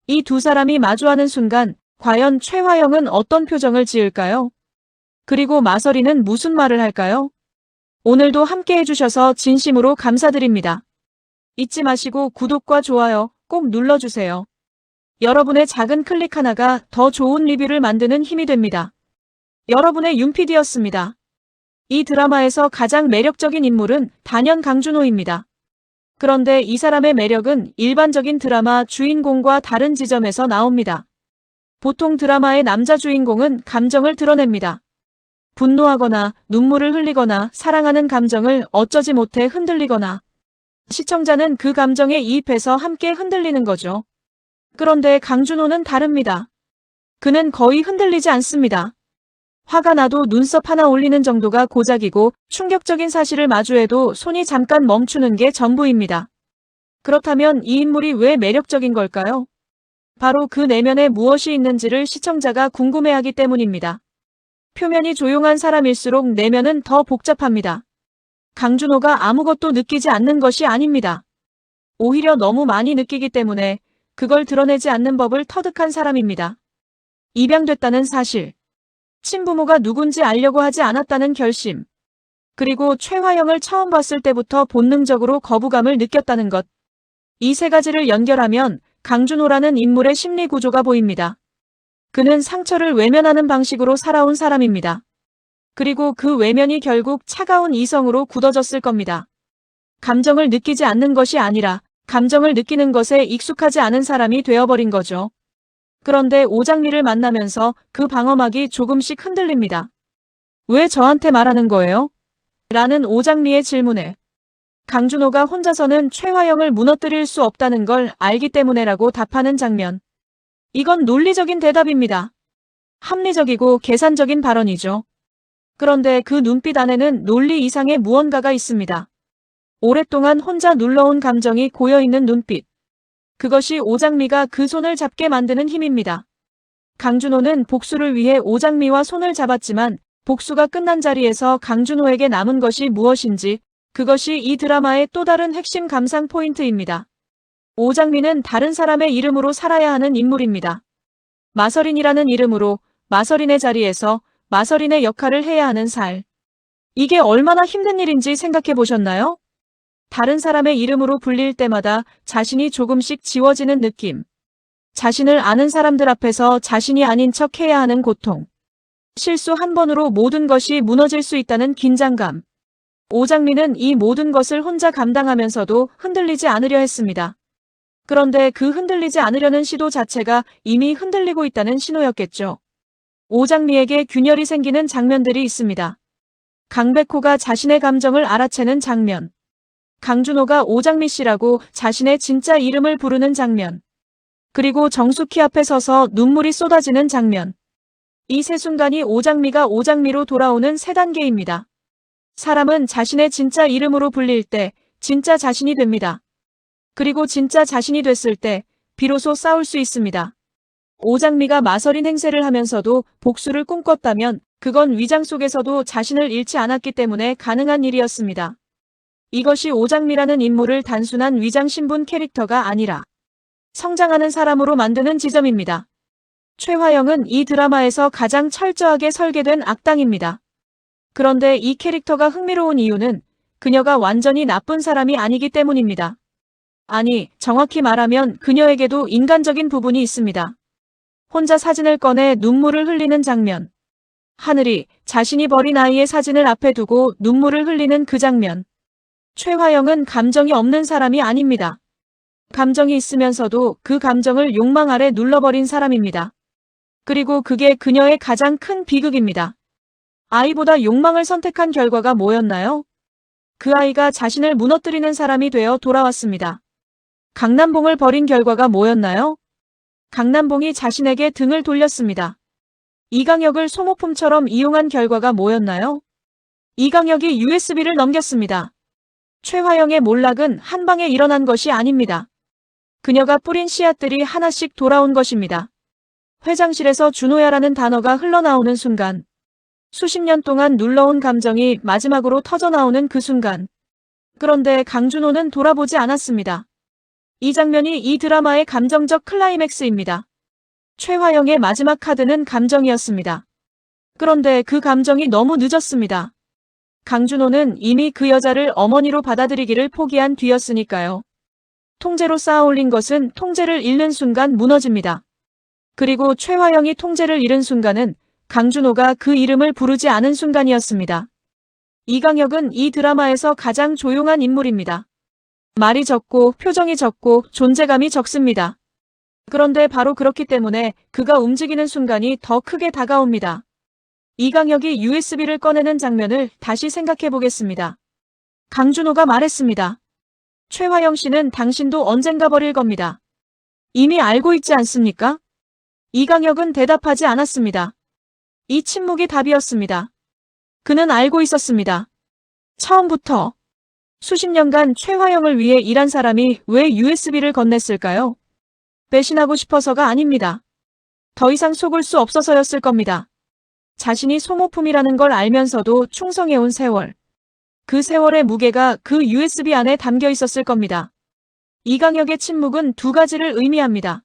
이 두 사람이 마주하는 순간 과연 최화영은 어떤 표정을 지을까요? 그리고 마서린은 무슨 말을 할까요? 오늘도 함께 해주셔서 진심으로 감사드립니다. 잊지 마시고 구독과 좋아요 꼭 눌러주세요. 여러분의 작은 클릭 하나가 더 좋은 리뷰를 만드는 힘이 됩니다. 여러분의 윤PD였습니다. 이 드라마에서 가장 매력적인 인물은 단연 강준호입니다. 그런데 이 사람의 매력은 일반적인 드라마 주인공과 다른 지점에서 나옵니다. 보통 드라마의 남자 주인공은 감정을 드러냅니다. 분노하거나 눈물을 흘리거나 사랑하는 감정을 어쩌지 못해 흔들리거나 시청자는 그 감정에 이입해서 함께 흔들리는 거죠. 그런데 강준호는 다릅니다. 그는 거의 흔들리지 않습니다. 화가 나도 눈썹 하나 올리는 정도가 고작이고 충격적인 사실을 마주해도 손이 잠깐 멈추는 게 전부입니다. 그렇다면 이 인물이 왜 매력적인 걸까요? 바로 그 내면에 무엇이 있는지를 시청자가 궁금해하기 때문입니다. 표면이 조용한 사람일수록 내면은 더 복잡합니다. 강준호가 아무것도 느끼지 않는 것이 아닙니다. 오히려 너무 많이 느끼기 때문에 그걸 드러내지 않는 법을 터득한 사람입니다. 입양됐다는 사실, 친부모가 누군지 알려고 하지 않았다는 결심, 그리고 최화영을 처음 봤을 때부터 본능적으로 거부감을 느꼈다는 것. 이 세 가지를 연결하면 강준호라는 인물의 심리 구조가 보입니다. 그는 상처를 외면하는 방식으로 살아온 사람입니다. 그리고 그 외면이 결국 차가운 이성으로 굳어졌을 겁니다. 감정을 느끼지 않는 것이 아니라 감정을 느끼는 것에 익숙하지 않은 사람이 되어버린 거죠. 그런데 오장미를 만나면서 그 방어막이 조금씩 흔들립니다. 왜 저한테 말하는 거예요? 라는 오장미의 질문에 강준호가 혼자서는 최화영을 무너뜨릴 수 없다는 걸 알기 때문에라고 답하는 장면. 이건 논리적인 대답입니다. 합리적이고 계산적인 발언이죠. 그런데 그 눈빛 안에는 논리 이상의 무언가가 있습니다. 오랫동안 혼자 눌러온 감정이 고여있는 눈빛. 그것이 오장미가 그 손을 잡게 만드는 힘입니다. 강준호는 복수를 위해 오장미와 손을 잡았지만 복수가 끝난 자리에서 강준호에게 남은 것이 무엇인지, 그것이 이 드라마의 또 다른 핵심 감상 포인트입니다. 오장미는 다른 사람의 이름으로 살아야 하는 인물입니다. 마서린이라는 이름으로 마서린의 자리에서 마서린의 역할을 해야 하는 살. 이게 얼마나 힘든 일인지 생각해 보셨나요? 다른 사람의 이름으로 불릴 때마다 자신이 조금씩 지워지는 느낌. 자신을 아는 사람들 앞에서 자신이 아닌 척 해야 하는 고통. 실수 한 번으로 모든 것이 무너질 수 있다는 긴장감. 오장미는 이 모든 것을 혼자 감당하면서도 흔들리지 않으려 했습니다. 그런데 그 흔들리지 않으려는 시도 자체가 이미 흔들리고 있다는 신호였겠죠. 오장미에게 균열이 생기는 장면들이 있습니다. 강백호가 자신의 감정을 알아채는 장면. 강준호가 오장미 씨라고 자신의 진짜 이름을 부르는 장면. 그리고 정숙희 앞에 서서 눈물이 쏟아지는 장면. 이 세 순간이 오장미가 오장미로 돌아오는 세 단계입니다. 사람은 자신의 진짜 이름으로 불릴 때 진짜 자신이 됩니다. 그리고 진짜 자신이 됐을 때 비로소 싸울 수 있습니다. 오장미가 마서린 행세를 하면서도 복수를 꿈꿨다면 그건 위장 속에서도 자신을 잃지 않았기 때문에 가능한 일이었습니다. 이것이 오장미라는 인물을 단순한 위장 신분 캐릭터가 아니라 성장하는 사람으로 만드는 지점입니다. 최화영은 이 드라마에서 가장 철저하게 설계된 악당입니다. 그런데 이 캐릭터가 흥미로운 이유는 그녀가 완전히 나쁜 사람이 아니기 때문입니다. 아니, 정확히 말하면 그녀에게도 인간적인 부분이 있습니다. 혼자 사진을 꺼내 눈물을 흘리는 장면. 하늘이 자신이 버린 아이의 사진을 앞에 두고 눈물을 흘리는 그 장면. 최화영은 감정이 없는 사람이 아닙니다. 감정이 있으면서도 그 감정을 욕망 아래 눌러버린 사람입니다. 그리고 그게 그녀의 가장 큰 비극입니다. 아이보다 욕망을 선택한 결과가 뭐였나요? 그 아이가 자신을 무너뜨리는 사람이 되어 돌아왔습니다. 강남봉을 버린 결과가 뭐였나요? 강남봉이 자신에게 등을 돌렸습니다. 이강혁을 소모품처럼 이용한 결과가 뭐였나요? 이강혁이 USB를 넘겼습니다. 최화영의 몰락은 한 방에 일어난 것이 아닙니다. 그녀가 뿌린 씨앗들이 하나씩 돌아온 것입니다. 회장실에서 준호야라는 단어가 흘러나오는 순간, 수십 년 동안 눌러온 감정이 마지막으로 터져나오는 그 순간. 그런데 강준호는 돌아보지 않았습니다. 이 장면이 이 드라마의 감정적 클라이맥스입니다. 최화영의 마지막 카드는 감정이었습니다. 그런데 그 감정이 너무 늦었습니다. 강준호는 이미 그 여자를 어머니로 받아들이기를 포기한 뒤였으니까요. 통제로 쌓아올린 것은 통제를 잃는 순간 무너집니다. 그리고 최화영이 통제를 잃은 순간은 강준호가 그 이름을 부르지 않은 순간이었습니다. 이강혁은 이 드라마에서 가장 조용한 인물입니다. 말이 적고 표정이 적고 존재감이 적습니다. 그런데 바로 그렇기 때문에 그가 움직이는 순간이 더 크게 다가옵니다. 이강혁이 USB를 꺼내는 장면을 다시 생각해 보겠습니다. 강준호가 말했습니다. 최화영 씨는 당신도 언젠가 버릴 겁니다. 이미 알고 있지 않습니까? 이강혁은 대답하지 않았습니다. 이 침묵이 답이었습니다. 그는 알고 있었습니다. 처음부터. 수십 년간 최화영을 위해 일한 사람이 왜 USB를 건넸을까요? 배신하고 싶어서가 아닙니다. 더 이상 속을 수 없어서였을 겁니다. 자신이 소모품이라는 걸 알면서도 충성해온 세월. 그 세월의 무게가 그 USB 안에 담겨 있었을 겁니다. 이강혁의 침묵은 두 가지를 의미합니다.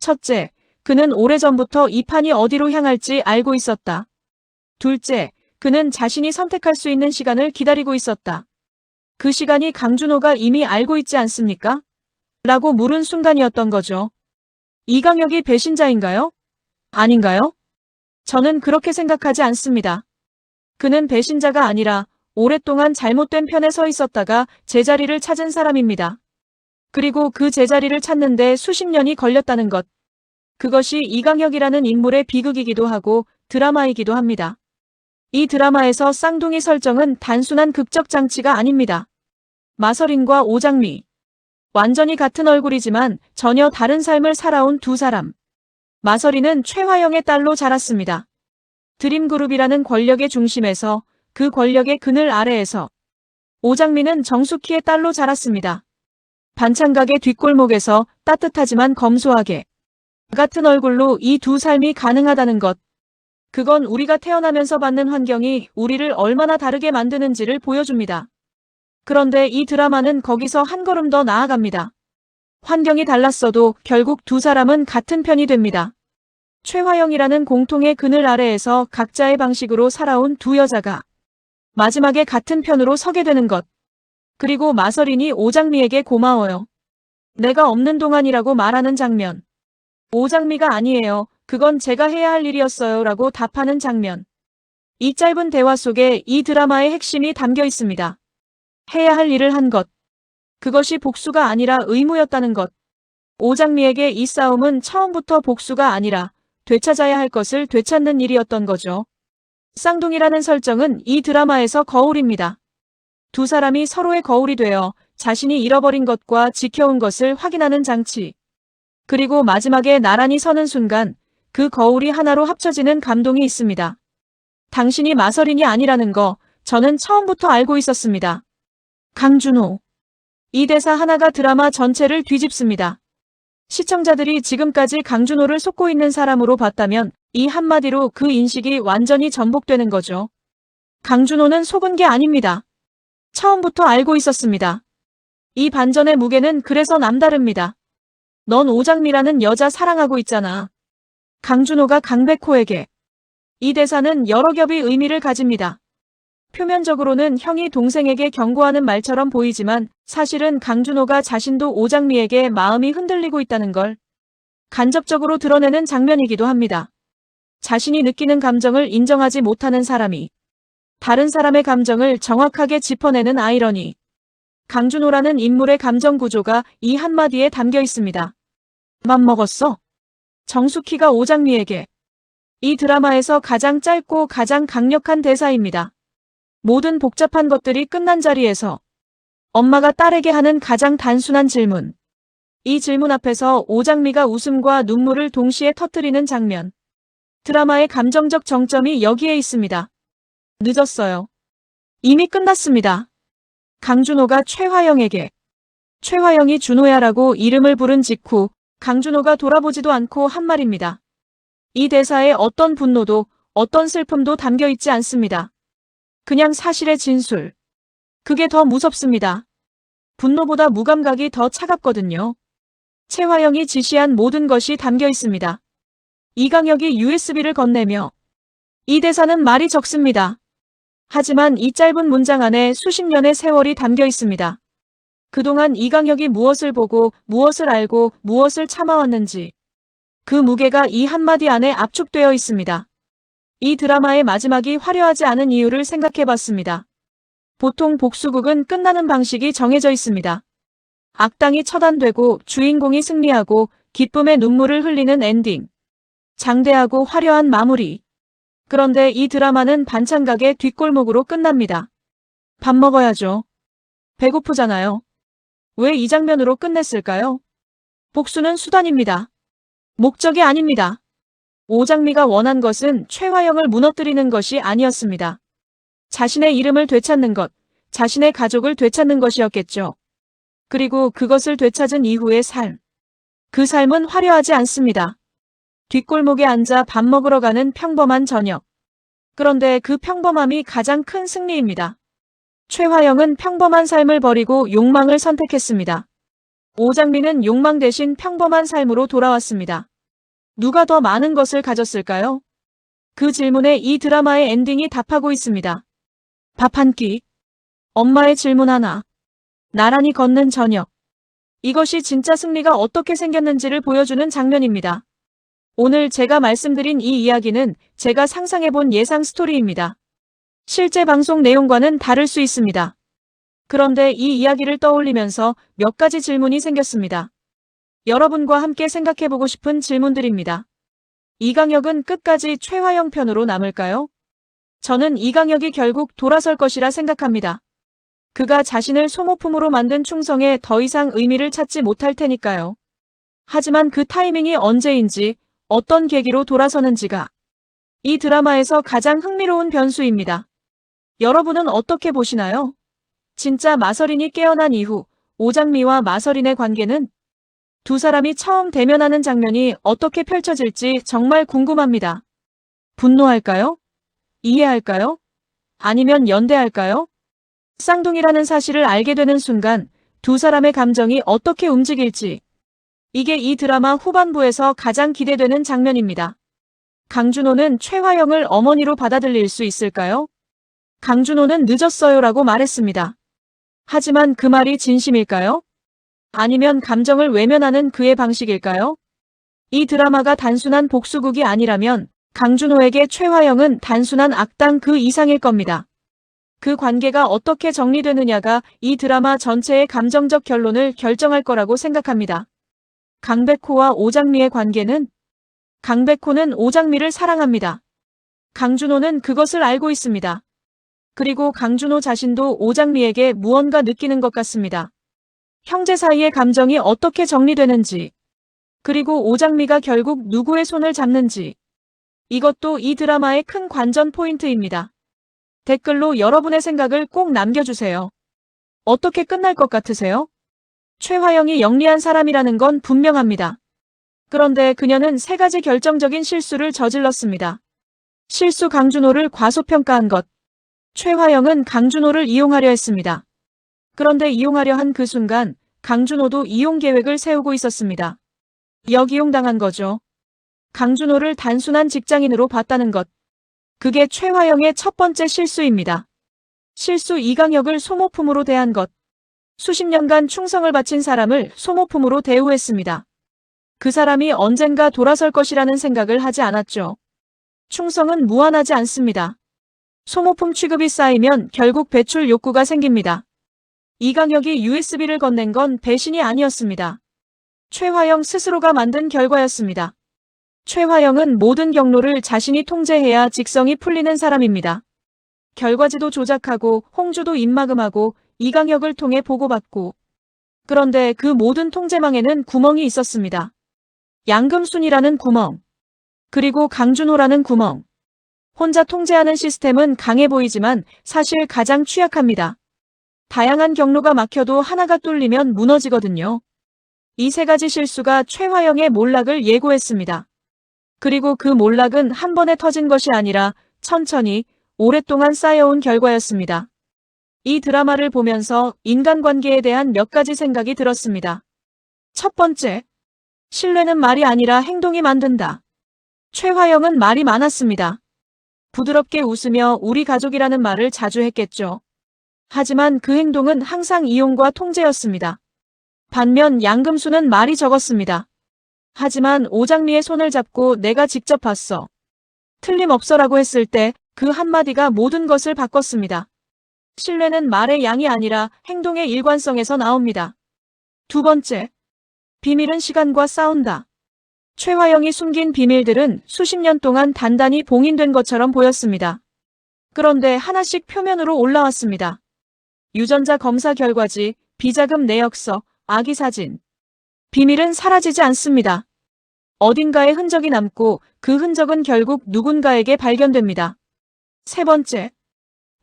첫째, 그는 오래전부터 이 판이 어디로 향할지 알고 있었다. 둘째, 그는 자신이 선택할 수 있는 시간을 기다리고 있었다. 그 시간이 강준호가 이미 알고 있지 않습니까? 라고 물은 순간이었던 거죠. 이강혁이 배신자인가요? 아닌가요? 저는 그렇게 생각하지 않습니다. 그는 배신자가 아니라 오랫동안 잘못된 편에 서 있었다가 제자리를 찾은 사람입니다. 그리고 그 제자리를 찾는데 수십 년이 걸렸다는 것. 그것이 이강혁이라는 인물의 비극이기도 하고 드라마이기도 합니다. 이 드라마에서 쌍둥이 설정은 단순한 극적 장치가 아닙니다. 마서린과 오장미. 완전히 같은 얼굴이지만 전혀 다른 삶을 살아온 두 사람. 마서린은 최화영의 딸로 자랐습니다. 드림그룹이라는 권력의 중심에서 그 권력의 그늘 아래에서. 오장미는 정숙희의 딸로 자랐습니다. 반찬가게 뒷골목에서 따뜻하지만 검소하게. 같은 얼굴로 이 두 삶이 가능하다는 것. 그건 우리가 태어나면서 받는 환경이 우리를 얼마나 다르게 만드는지를 보여줍니다. 그런데 이 드라마는 거기서 한 걸음 더 나아갑니다. 환경이 달랐어도 결국 두 사람은 같은 편이 됩니다. 최화영이라는 공통의 그늘 아래에서 각자의 방식으로 살아온 두 여자가 마지막에 같은 편으로 서게 되는 것. 그리고 마서린이 오장미에게 고마워요. 내가 없는 동안이라고 말하는 장면. 오장미가 아니에요. 그건 제가 해야 할 일이었어요. 라고 답하는 장면. 이 짧은 대화 속에 이 드라마의 핵심이 담겨 있습니다. 해야 할 일을 한 것. 그것이 복수가 아니라 의무였다는 것. 오장미에게 이 싸움은 처음부터 복수가 아니라 되찾아야 할 것을 되찾는 일이었던 거죠. 쌍둥이라는 설정은 이 드라마에서 거울입니다. 두 사람이 서로의 거울이 되어 자신이 잃어버린 것과 지켜온 것을 확인하는 장치. 그리고 마지막에 나란히 서는 순간 그 거울이 하나로 합쳐지는 감동이 있습니다. 당신이 마서린이 아니라는 거 저는 처음부터 알고 있었습니다. 강준호. 이 대사 하나가 드라마 전체를 뒤집습니다. 시청자들이 지금까지 강준호를 속고 있는 사람으로 봤다면 이 한마디로 그 인식이 완전히 전복되는 거죠. 강준호는 속은 게 아닙니다. 처음부터 알고 있었습니다. 이 반전의 무게는 그래서 남다릅니다. 넌 오장미라는 여자 사랑하고 있잖아. 강준호가 강백호에게. 이 대사는 여러 겹의 의미를 가집니다. 표면적으로는 형이 동생에게 경고하는 말처럼 보이지만 사실은 강준호가 자신도 오장미에게 마음이 흔들리고 있다는 걸 간접적으로 드러내는 장면이기도 합니다. 자신이 느끼는 감정을 인정하지 못하는 사람이 다른 사람의 감정을 정확하게 짚어내는 아이러니. 강준호라는 인물의 감정 구조가 이 한마디에 담겨 있습니다. 맘먹었어? 정숙희가 오장미에게. 이 드라마에서 가장 짧고 가장 강력한 대사입니다. 모든 복잡한 것들이 끝난 자리에서 엄마가 딸에게 하는 가장 단순한 질문. 이 질문 앞에서 오장미가 웃음과 눈물을 동시에 터뜨리는 장면. 드라마의 감정적 정점이 여기에 있습니다. 늦었어요. 이미 끝났습니다. 강준호가 최화영에게. 최화영이 준호야라고 이름을 부른 직후 강준호가 돌아보지도 않고 한 말입니다. 이 대사에 어떤 분노도 어떤 슬픔도 담겨 있지 않습니다. 그냥 사실의 진술. 그게 더 무섭습니다. 분노보다 무감각이 더 차갑거든요. 최화영이 지시한 모든 것이 담겨 있습니다. 이강혁이 USB를 건네며. 이 대사는 말이 적습니다. 하지만 이 짧은 문장 안에 수십 년의 세월이 담겨 있습니다. 그동안 이강혁이 무엇을 보고 무엇을 알고 무엇을 참아왔는지 그 무게가 이 한마디 안에 압축되어 있습니다. 이 드라마의 마지막이 화려하지 않은 이유를 생각해봤습니다. 보통 복수극은 끝나는 방식이 정해져 있습니다. 악당이 처단되고 주인공이 승리하고 기쁨의 눈물을 흘리는 엔딩. 장대하고 화려한 마무리. 그런데 이 드라마는 반찬 가게 뒷골목으로 끝납니다. 밥 먹어야죠. 배고프잖아요. 왜 이 장면으로 끝냈을까요? 복수는 수단입니다. 목적이 아닙니다. 오장미가 원한 것은 최화영을 무너뜨리는 것이 아니었습니다. 자신의 이름을 되찾는 것, 자신의 가족을 되찾는 것이었겠죠. 그리고 그것을 되찾은 이후의 삶. 그 삶은 화려하지 않습니다. 뒷골목에 앉아 밥 먹으러 가는 평범한 저녁. 그런데 그 평범함이 가장 큰 승리입니다. 최화영은 평범한 삶을 버리고 욕망을 선택했습니다. 오장미는 욕망 대신 평범한 삶으로 돌아왔습니다. 누가 더 많은 것을 가졌을까요? 그 질문에 이 드라마의 엔딩이 답하고 있습니다. 밥 한 끼. 엄마의 질문 하나. 나란히 걷는 저녁. 이것이 진짜 승리가 어떻게 생겼는지를 보여주는 장면입니다. 오늘 제가 말씀드린 이 이야기는 제가 상상해본 예상 스토리입니다. 실제 방송 내용과는 다를 수 있습니다. 그런데 이 이야기를 떠올리면서 몇 가지 질문이 생겼습니다. 여러분과 함께 생각해보고 싶은 질문들입니다. 이강혁은 끝까지 최화영 편으로 남을까요? 저는 이강혁이 결국 돌아설 것이라 생각합니다. 그가 자신을 소모품으로 만든 충성에 더 이상 의미를 찾지 못할 테니까요. 하지만 그 타이밍이 언제인지 어떤 계기로 돌아서는지가 이 드라마에서 가장 흥미로운 변수입니다. 여러분은 어떻게 보시나요? 진짜 마서린이 깨어난 이후 오장미와 마서린의 관계는 두 사람이 처음 대면하는 장면이 어떻게 펼쳐질지 정말 궁금합니다. 분노할까요? 이해할까요? 아니면 연대할까요? 쌍둥이라는 사실을 알게 되는 순간 두 사람의 감정이 어떻게 움직일지, 이게 이 드라마 후반부에서 가장 기대되는 장면입니다. 강준호는 최화영을 어머니로 받아들일 수 있을까요? 강준호는 늦었어요라고 말했습니다. 하지만 그 말이 진심일까요? 아니면 감정을 외면하는 그의 방식일까요? 이 드라마가 단순한 복수극이 아니라면 강준호에게 최화영은 단순한 악당 그 이상일 겁니다. 그 관계가 어떻게 정리되느냐가 이 드라마 전체의 감정적 결론을 결정할 거라고 생각합니다. 강백호와 오장미의 관계는, 강백호는 오장미를 사랑합니다. 강준호는 그것을 알고 있습니다. 그리고 강준호 자신도 오장미에게 무언가 느끼는 것 같습니다. 형제 사이의 감정이 어떻게 정리되는지, 그리고 오장미가 결국 누구의 손을 잡는지, 이것도 이 드라마의 큰 관전 포인트입니다. 댓글로 여러분의 생각을 꼭 남겨주세요. 어떻게 끝날 것 같으세요? 최화영이 영리한 사람이라는 건 분명합니다. 그런데 그녀는 세 가지 결정적인 실수를 저질렀습니다. 실수: 강준호를 과소평가한 것. 최화영은 강준호를 이용하려 했습니다. 그런데 이용하려 한 그 순간 강준호도 이용 계획을 세우고 있었습니다. 역이용당한 거죠. 강준호를 단순한 직장인으로 봤다는 것. 그게 최화영의 첫 번째 실수입니다. 실수: 이강혁을 소모품으로 대한 것. 수십 년간 충성을 바친 사람을 소모품으로 대우했습니다. 그 사람이 언젠가 돌아설 것이라는 생각을 하지 않았죠. 충성은 무한하지 않습니다. 소모품 취급이 쌓이면 결국 배출 욕구가 생깁니다. 이강혁이 USB를 건넨 건 배신이 아니었습니다. 최화영 스스로가 만든 결과였습니다. 최화영은 모든 경로를 자신이 통제해야 직성이 풀리는 사람입니다. 결과지도 조작하고 홍주도 입막음하고 이강혁을 통해 보고받고. 그런데 그 모든 통제망에는 구멍이 있었습니다. 양금순이라는 구멍, 그리고 강준호라는 구멍. 혼자 통제하는 시스템은 강해 보이지만 사실 가장 취약합니다. 다양한 경로가 막혀도 하나가 뚫리면 무너지거든요. 이 세 가지 실수가 최화영의 몰락을 예고했습니다. 그리고 그 몰락은 한 번에 터진 것이 아니라 천천히 오랫동안 쌓여온 결과였습니다. 이 드라마를 보면서 인간관계에 대한 몇 가지 생각이 들었습니다. 첫 번째, 신뢰는 말이 아니라 행동이 만든다. 최화영은 말이 많았습니다. 부드럽게 웃으며 우리 가족이라는 말을 자주 했겠죠. 하지만 그 행동은 항상 이용과 통제였습니다. 반면 양금수는 말이 적었습니다. 하지만 오장미의 손을 잡고 내가 직접 봤어. 틀림없어라고 했을 때 그 한마디가 모든 것을 바꿨습니다. 신뢰는 말의 양이 아니라 행동의 일관성에서 나옵니다. 두 번째, 비밀은 시간과 싸운다. 최화영이 숨긴 비밀들은 수십 년 동안 단단히 봉인된 것처럼 보였습니다. 그런데 하나씩 표면으로 올라왔습니다. 유전자 검사 결과지, 비자금 내역서, 아기 사진. 비밀은 사라지지 않습니다. 어딘가에 흔적이 남고 그 흔적은 결국 누군가에게 발견됩니다. 세 번째,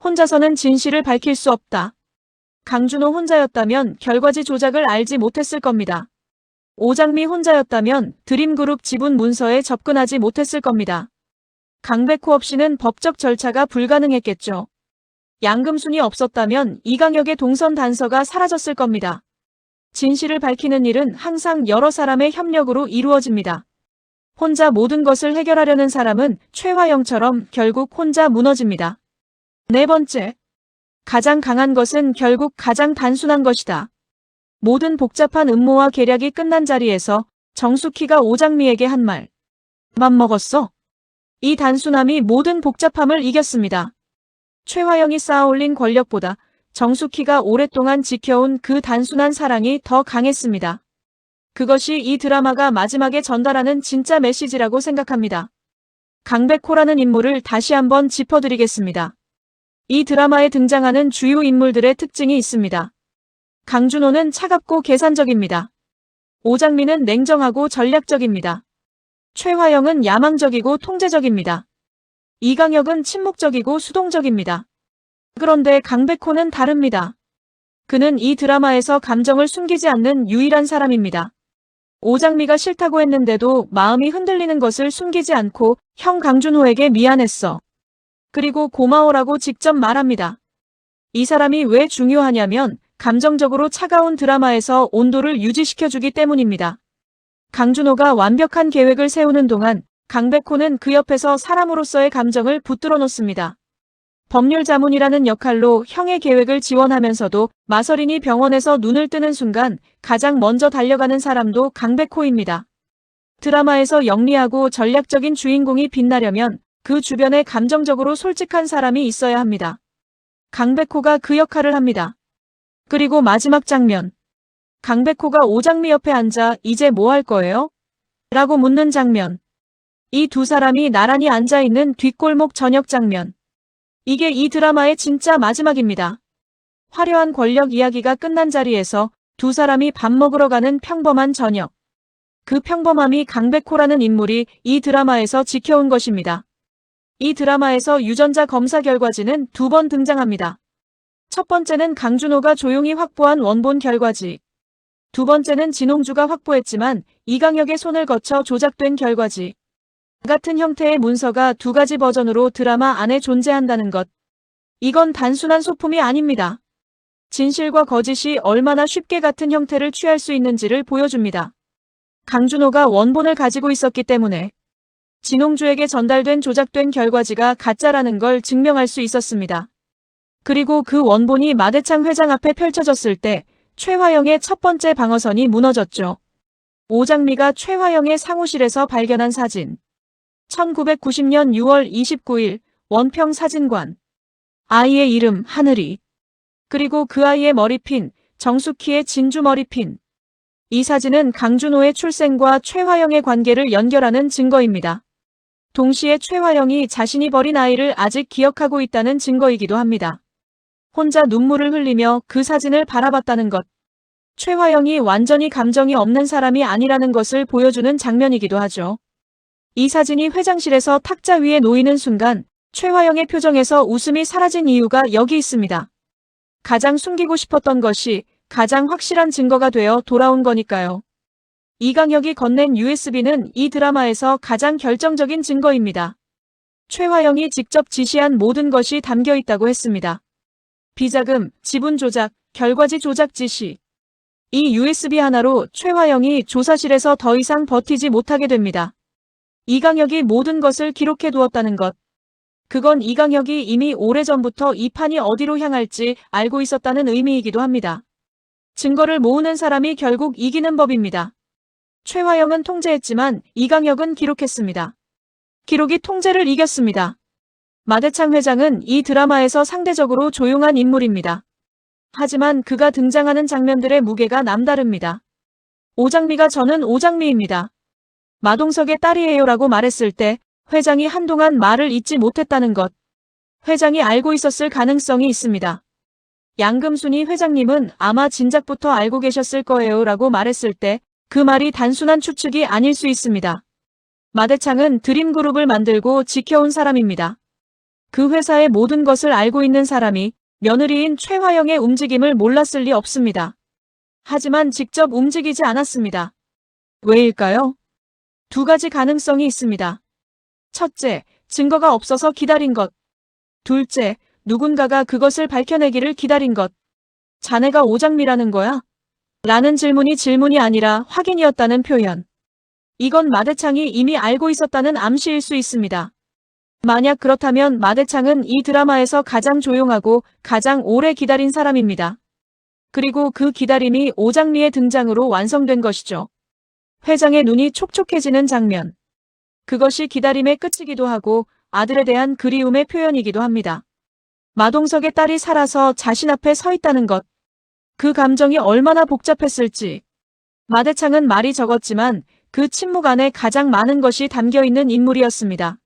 혼자서는 진실을 밝힐 수 없다. 강준호 혼자였다면 결과지 조작을 알지 못했을 겁니다. 오장미 혼자였다면 드림그룹 지분 문서에 접근하지 못했을 겁니다. 강백호 없이는 법적 절차가 불가능했겠죠. 양금순이 없었다면 이강혁의 동선 단서가 사라졌을 겁니다. 진실을 밝히는 일은 항상 여러 사람의 협력으로 이루어집니다. 혼자 모든 것을 해결하려는 사람은 최화영처럼 결국 혼자 무너집니다. 네 번째, 가장 강한 것은 결국 가장 단순한 것이다. 모든 복잡한 음모와 계략이 끝난 자리에서 정숙희가 오장미에게 한 말. 맘먹었어? 이 단순함이 모든 복잡함을 이겼습니다. 최화영이 쌓아올린 권력보다 정숙희가 오랫동안 지켜온 그 단순한 사랑이 더 강했습니다. 그것이 이 드라마가 마지막에 전달하는 진짜 메시지라고 생각합니다. 강백호라는 인물을 다시 한번 짚어드리겠습니다. 이 드라마에 등장하는 주요 인물들의 특징이 있습니다. 강준호는 차갑고 계산적입니다. 오장미는 냉정하고 전략적입니다. 최화영은 야망적이고 통제적입니다. 이강혁은 침묵적이고 수동적입니다. 그런데 강백호는 다릅니다. 그는 이 드라마에서 감정을 숨기지 않는 유일한 사람입니다. 오장미가 싫다고 했는데도 마음이 흔들리는 것을 숨기지 않고 형 강준호에게 미안했어. 그리고 고마워라고 직접 말합니다. 이 사람이 왜 중요하냐면 감정적으로 차가운 드라마에서 온도를 유지시켜주기 때문입니다. 강준호가 완벽한 계획을 세우는 동안 강백호는 그 옆에서 사람으로서의 감정을 붙들어 놓습니다. 법률 자문이라는 역할로 형의 계획을 지원하면서도 마서린이 병원에서 눈을 뜨는 순간 가장 먼저 달려가는 사람도 강백호입니다. 드라마에서 영리하고 전략적인 주인공이 빛나려면 그 주변에 감정적으로 솔직한 사람이 있어야 합니다. 강백호가 그 역할을 합니다. 그리고 마지막 장면. 강백호가 오장미 옆에 앉아 이제 뭐 할 거예요? 라고 묻는 장면. 이 두 사람이 나란히 앉아있는 뒷골목 저녁 장면. 이게 이 드라마의 진짜 마지막입니다. 화려한 권력 이야기가 끝난 자리에서 두 사람이 밥 먹으러 가는 평범한 저녁. 그 평범함이 강백호라는 인물이 이 드라마에서 지켜온 것입니다. 이 드라마에서 유전자 검사 결과지는 두 번 등장합니다. 첫 번째는 강준호가 조용히 확보한 원본 결과지. 두 번째는 진홍주가 확보했지만 이강혁의 손을 거쳐 조작된 결과지. 같은 형태의 문서가 두 가지 버전으로 드라마 안에 존재한다는 것. 이건 단순한 소품이 아닙니다. 진실과 거짓이 얼마나 쉽게 같은 형태를 취할 수 있는지를 보여줍니다. 강준호가 원본을 가지고 있었기 때문에 진홍주에게 전달된 조작된 결과지가 가짜라는 걸 증명할 수 있었습니다. 그리고 그 원본이 마대창 회장 앞에 펼쳐졌을 때 최화영의 첫 번째 방어선이 무너졌죠. 오장미가 최화영의 사무실에서 발견한 사진. 1990년 6월 29일 원평 사진관. 아이의 이름 하늘이. 그리고 그 아이의 머리핀, 정숙희의 진주 머리핀. 이 사진은 강준호의 출생과 최화영의 관계를 연결하는 증거입니다. 동시에 최화영이 자신이 버린 아이를 아직 기억하고 있다는 증거이기도 합니다. 혼자 눈물을 흘리며 그 사진을 바라봤다는 것. 최화영이 완전히 감정이 없는 사람이 아니라는 것을 보여주는 장면이기도 하죠. 이 사진이 회장실에서 탁자 위에 놓이는 순간 최화영의 표정에서 웃음이 사라진 이유가 여기 있습니다. 가장 숨기고 싶었던 것이 가장 확실한 증거가 되어 돌아온 거니까요. 이강혁이 건넨 USB는 이 드라마에서 가장 결정적인 증거입니다. 최화영이 직접 지시한 모든 것이 담겨 있다고 했습니다. 비자금, 지분 조작, 결과지 조작 지시. 이 USB 하나로 최화영이 조사실에서 더 이상 버티지 못하게 됩니다. 이강혁이 모든 것을 기록해 두었다는 것. 그건 이강혁이 이미 오래전부터 이 판이 어디로 향할지 알고 있었다는 의미이기도 합니다. 증거를 모으는 사람이 결국 이기는 법입니다. 최화영은 통제했지만 이강혁은 기록했습니다. 기록이 통제를 이겼습니다. 마대창 회장은 이 드라마에서 상대적으로 조용한 인물입니다. 하지만 그가 등장하는 장면들의 무게가 남다릅니다. 오장미가 저는 오장미입니다. 마동석의 딸이에요라고 말했을 때 회장이 한동안 말을 잇지 못했다는 것. 회장이 알고 있었을 가능성이 있습니다. 양금순이 회장님은 아마 진작부터 알고 계셨을 거예요라고 말했을 때 그 말이 단순한 추측이 아닐 수 있습니다. 마대창은 드림그룹을 만들고 지켜온 사람입니다. 그 회사의 모든 것을 알고 있는 사람이 며느리인 최화영의 움직임을 몰랐을 리 없습니다. 하지만 직접 움직이지 않았습니다. 왜일까요? 두 가지 가능성이 있습니다. 첫째, 증거가 없어서 기다린 것. 둘째, 누군가가 그것을 밝혀내기를 기다린 것. 자네가 오장미라는 거야? 라는 질문이 아니라 확인이었다는 표현. 이건 마대창이 이미 알고 있었다는 암시일 수 있습니다. 만약 그렇다면 마대창은 이 드라마에서 가장 조용하고 가장 오래 기다린 사람입니다. 그리고 그 기다림이 오장미의 등장으로 완성된 것이죠. 회장의 눈이 촉촉해지는 장면. 그것이 기다림의 끝이기도 하고 아들에 대한 그리움의 표현이기도 합니다. 마동석의 딸이 살아서 자신 앞에 서 있다는 것. 그 감정이 얼마나 복잡했을지. 마대창은 말이 적었지만 그 침묵 안에 가장 많은 것이 담겨 있는 인물이었습니다.